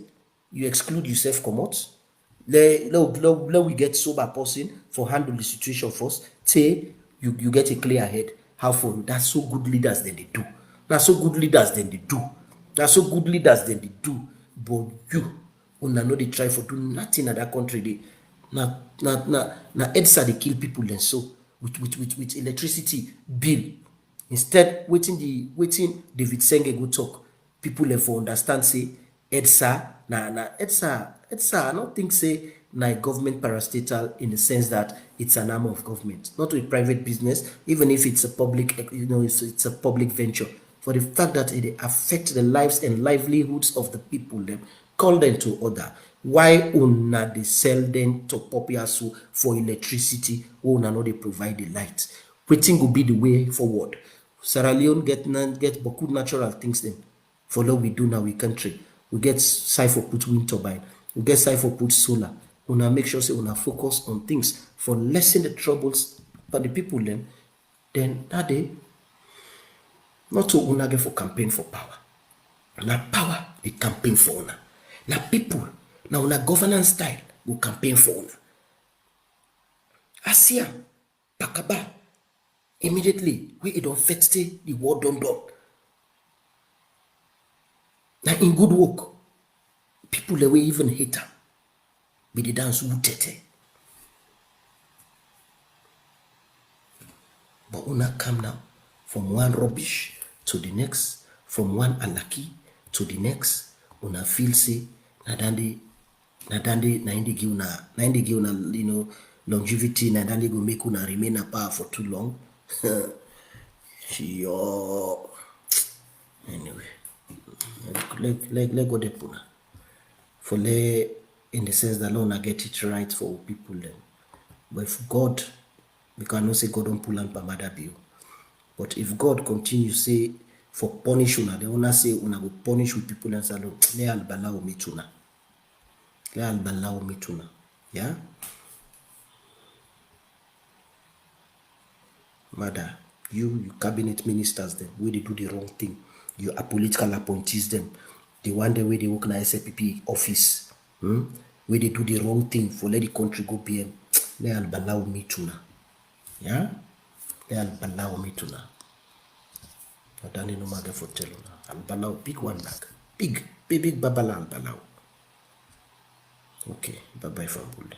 you exclude yourself come out. Let we get sober person for handle the situation first. Say you get a clear head. How for that's so good leaders then they do. That's so good leaders then they do. That's so good leaders then they do. But you una know they try for do nothing at that country. They now EDSA they kill people then so with electricity bill. Instead, waiting David Senge go talk. People have for understand say EDSA EDSA I don't think say na a government parastatal in the sense that it's an arm of government, not a private business, even if it's a public, it's a public venture. For the fact that it affects the lives and livelihoods of the people, them call them to order. Why una they sell them to Popiasu for electricity? Una no they provide the light. Waiting will be the way forward. Sierra Leone get beaucoup natural things then. For what we do now in country, we get side for put wind turbine, we get side for put solar. Una make sure say una focus on things for lessen the troubles for the people then that day not to una get for campaign for power. Now power they campaign for una. Now people now una governance style will campaign for una. Asia Pakaba immediately we don't fetch the war done. Now in good work, people the way even hate her. But they dance wutete. But una come now from one rubbish to the next, from one alaki to the next. Una feel say na indi give una longevity, na dandi go make una remain a power for too long. Yo. Anyway, let go de puna. For in the sense that Lord get it right for people then. But if God, we cannot say God don't pull on Maada bill. But if God continues say for punish una, they wanna say una go punish with people and say le albala o mituna. Le albala o mituna. Yeah? Maada, you cabinet ministers them, where they do the wrong thing. You are political appointees them. The one day where they work in a SPP office. Where they do the wrong thing for let the country go PM. Le albalau mituna. Yeah? Le albalau mituna. Adani no maga for teluna. Albalau big one bag. Big babala albalau. Okay, bye bye from Bulle.